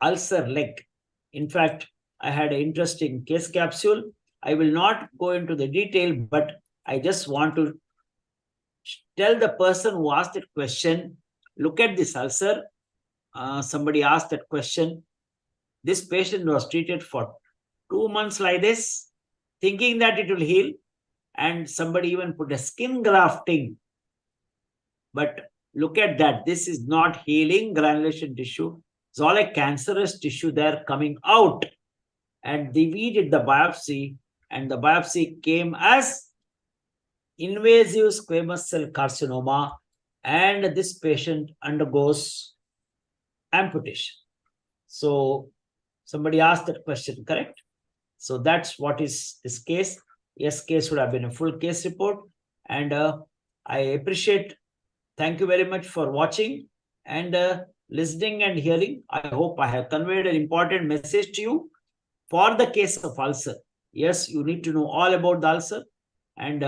ulcer leg. In fact, I had an interesting case capsule. I will not go into the detail, but I just want to tell the person who asked that question, look at this ulcer. Somebody asked that question. This patient was treated for 2 months like this, thinking that it will heal. And somebody even put a skin grafting. But look at that. This is not healing granulation tissue. It's all a cancerous tissue there coming out. And we did the biopsy, and the biopsy came as invasive squamous cell carcinoma. and this patient undergoes amputation. So somebody asked that question, correct? So that's what is this case. Yes, case would have been a full case report. And I appreciate, thank you very much for watching and listening and hearing. I hope I have conveyed an important message to you for the case of ulcer. Yes, you need to know all about the ulcer, and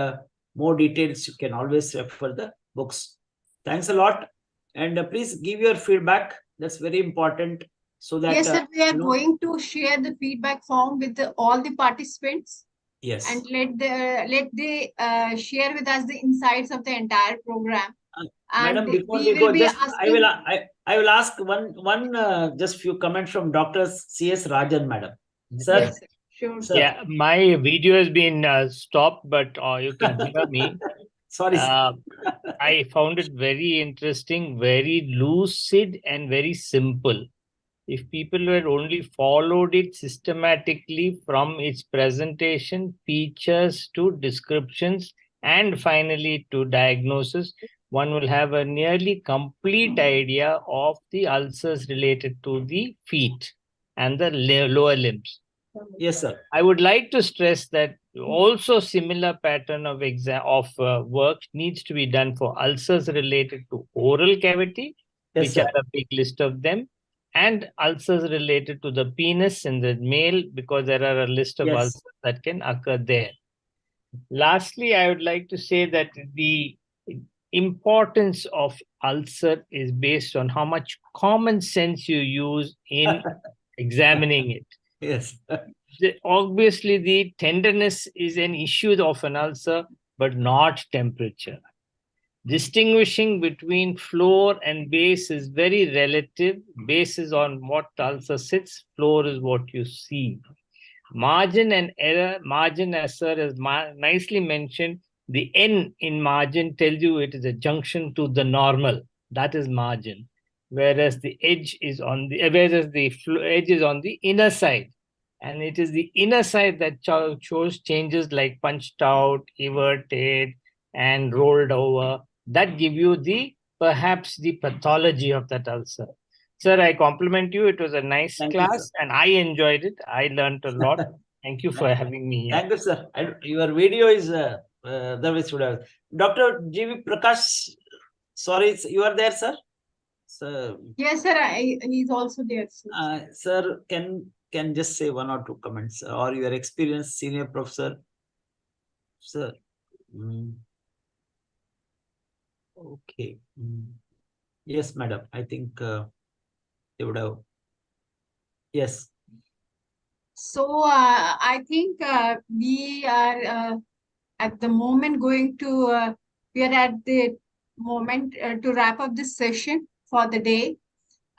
more details you can always refer the books. Thanks a lot. And please give your feedback. That's very important. So that yes, sir, we are going to share the feedback form with all the participants. Yes. And let they share with us the insights of the entire program. Madam, before we go, just I will ask one just few comments from Dr. C.S. Rajan, madam. Sir. Yes, sir. Sure. Sir. Yeah, my video has been stopped, but you can hear me. Sorry. I found it very interesting, very lucid, and very simple. If people had only followed it systematically from its presentation, features to descriptions, and finally to diagnosis, one will have a nearly complete idea of the ulcers related to the feet and the lower limbs. Yes, sir. I would like to stress that also similar pattern of work needs to be done for ulcers related to oral cavity, Yes, which sir. are a big list of them, and ulcers related to the penis in the male, because there are a list of ulcers that can occur there. Lastly, I would like to say that the importance of ulcer is based on how much common sense you use in examining it. Yes. Obviously, the tenderness is an issue of an ulcer, but not temperature. Distinguishing between floor and base is very relative. Base is on what ulcer sits, floor is what you see. Margin and error, margin, as sir has nicely mentioned, the N in margin tells you it is a junction to the normal. That is margin. Whereas the edge is on the edge is on the inner side. And it is the inner side that shows changes like punched out, everted, and rolled over. That give you perhaps the pathology of that ulcer. Sir, I compliment you. It was a nice class and I enjoyed it. I learned a lot. Thank you for having me here. Thank you, sir. Your video is Dr. G.V. Prakash. Sorry, you are there, sir? Sir. Yes, sir. He's also there, sir. Sir, can just say one or two comments or your experience, senior professor. Sir. Okay. Yes, madam. I think they would have. Yes. So I think we are at the moment going to, we are at the moment to wrap up this session for the day.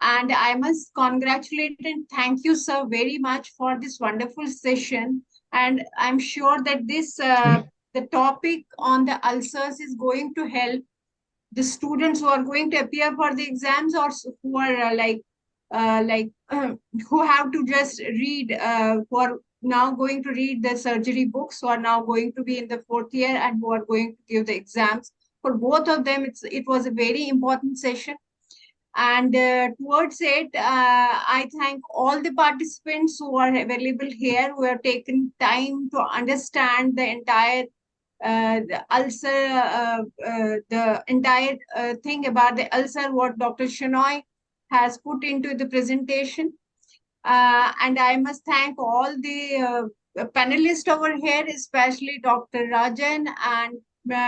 And I must congratulate and thank you, sir, very much for this wonderful session. And I'm sure that this, the topic on the ulcers is going to help the students who are going to appear for the exams, or who are who have to just read, who are now going to read the surgery books, who are now going to be in the 4th year and who are going to give the exams. For both of them, it was a very important session. And towards it, I thank all the participants who are available here, who have taken time to understand the entire the ulcer, the entire thing about the ulcer, what Dr. Shenoy has put into the presentation. And I must thank all the panelists over here, especially Dr. Rajan and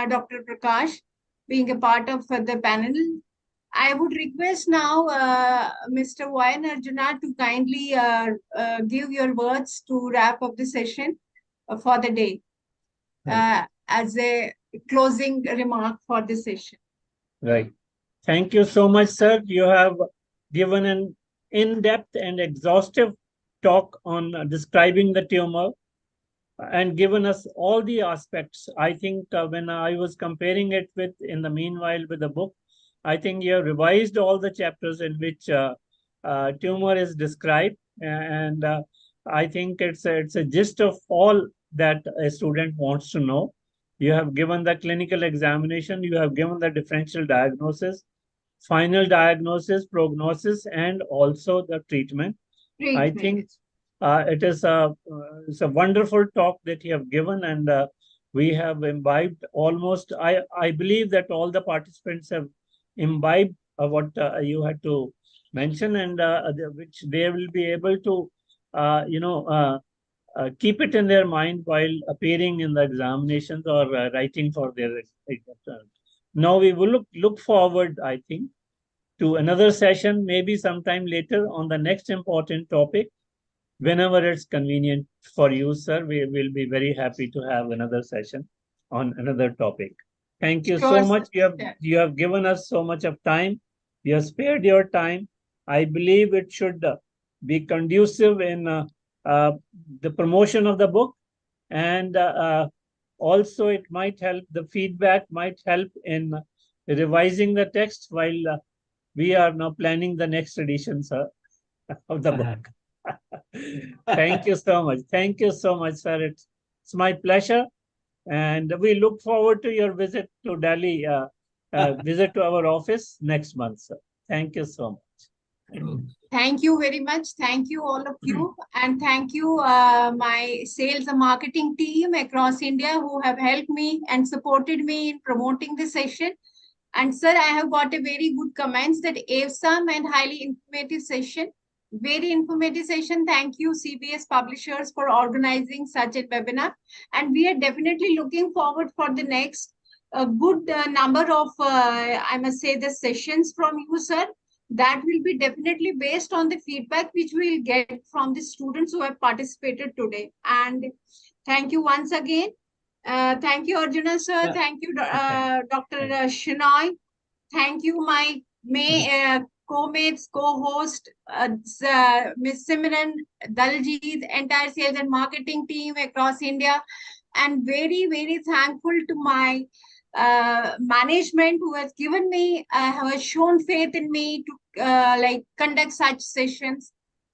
Dr. Prakash, being a part of the panel. I would request now Mr. Y. Arjuna to kindly give your words to wrap up the session for the day. As a closing remark for this session. Right. Thank you so much, sir. You have given an in-depth and exhaustive talk on describing the tumor and given us all the aspects. I think when I was comparing it with, in the meanwhile, with the book, I think you have revised all the chapters in which tumor is described. And I think it's a gist of all that a student wants to know. You have given the clinical examination. You have given the differential diagnosis, final diagnosis, prognosis, and also the treatment. I think it's a wonderful talk that you have given, and we have imbibed almost. I believe that all the participants have imbibed what you had to mention, and which they will be able to, keep it in their mind while appearing in the examinations or writing for their exam. Now we will look forward, I think, to another session, maybe sometime later on the next important topic. Whenever it's convenient for you, sir, we will be very happy to have another session on another topic. Thank you so much. You have given us so much of time. You have spared your time. I believe it should be conducive in the promotion of the book, and also it might help, the feedback might help in revising the text while we are now planning the next edition, sir, of the book. Thank you so much. Thank you so much, sir. It's my pleasure. And we look forward to your visit to Delhi, visit to our office next month, sir. Thank you so much. Thank you very much. Thank you, all of you. And thank you, my sales and marketing team across India who have helped me and supported me in promoting this session. And sir, I have got a very good comments that awesome and highly informative session. Very informative session. Thank you, CBS Publishers, for organizing such a webinar. And we are definitely looking forward for the next good number of, I must say, the sessions from you, sir. That will be definitely based on the feedback which we will get from the students who have participated today. And thank you once again. Thank you, Arjuna, sir. Thank you, Dr. Shenoy. Thank you, my co-mates, co-host, Ms. Simran, Daljit, entire sales and marketing team across India. And very, very thankful to my management who has given me, who has shown faith in me to conduct such sessions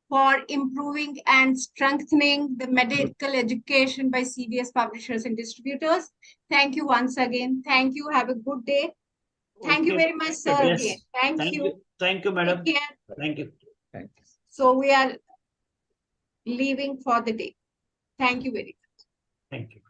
for improving and strengthening the medical education by CBS Publishers and Distributors. Thank you once again. Thank you. Have a good day. Thank you very much, sir. Yes. Again. Thank you. Thank you, madam. Thank you. So we are leaving for the day. Thank you very much. Thank you.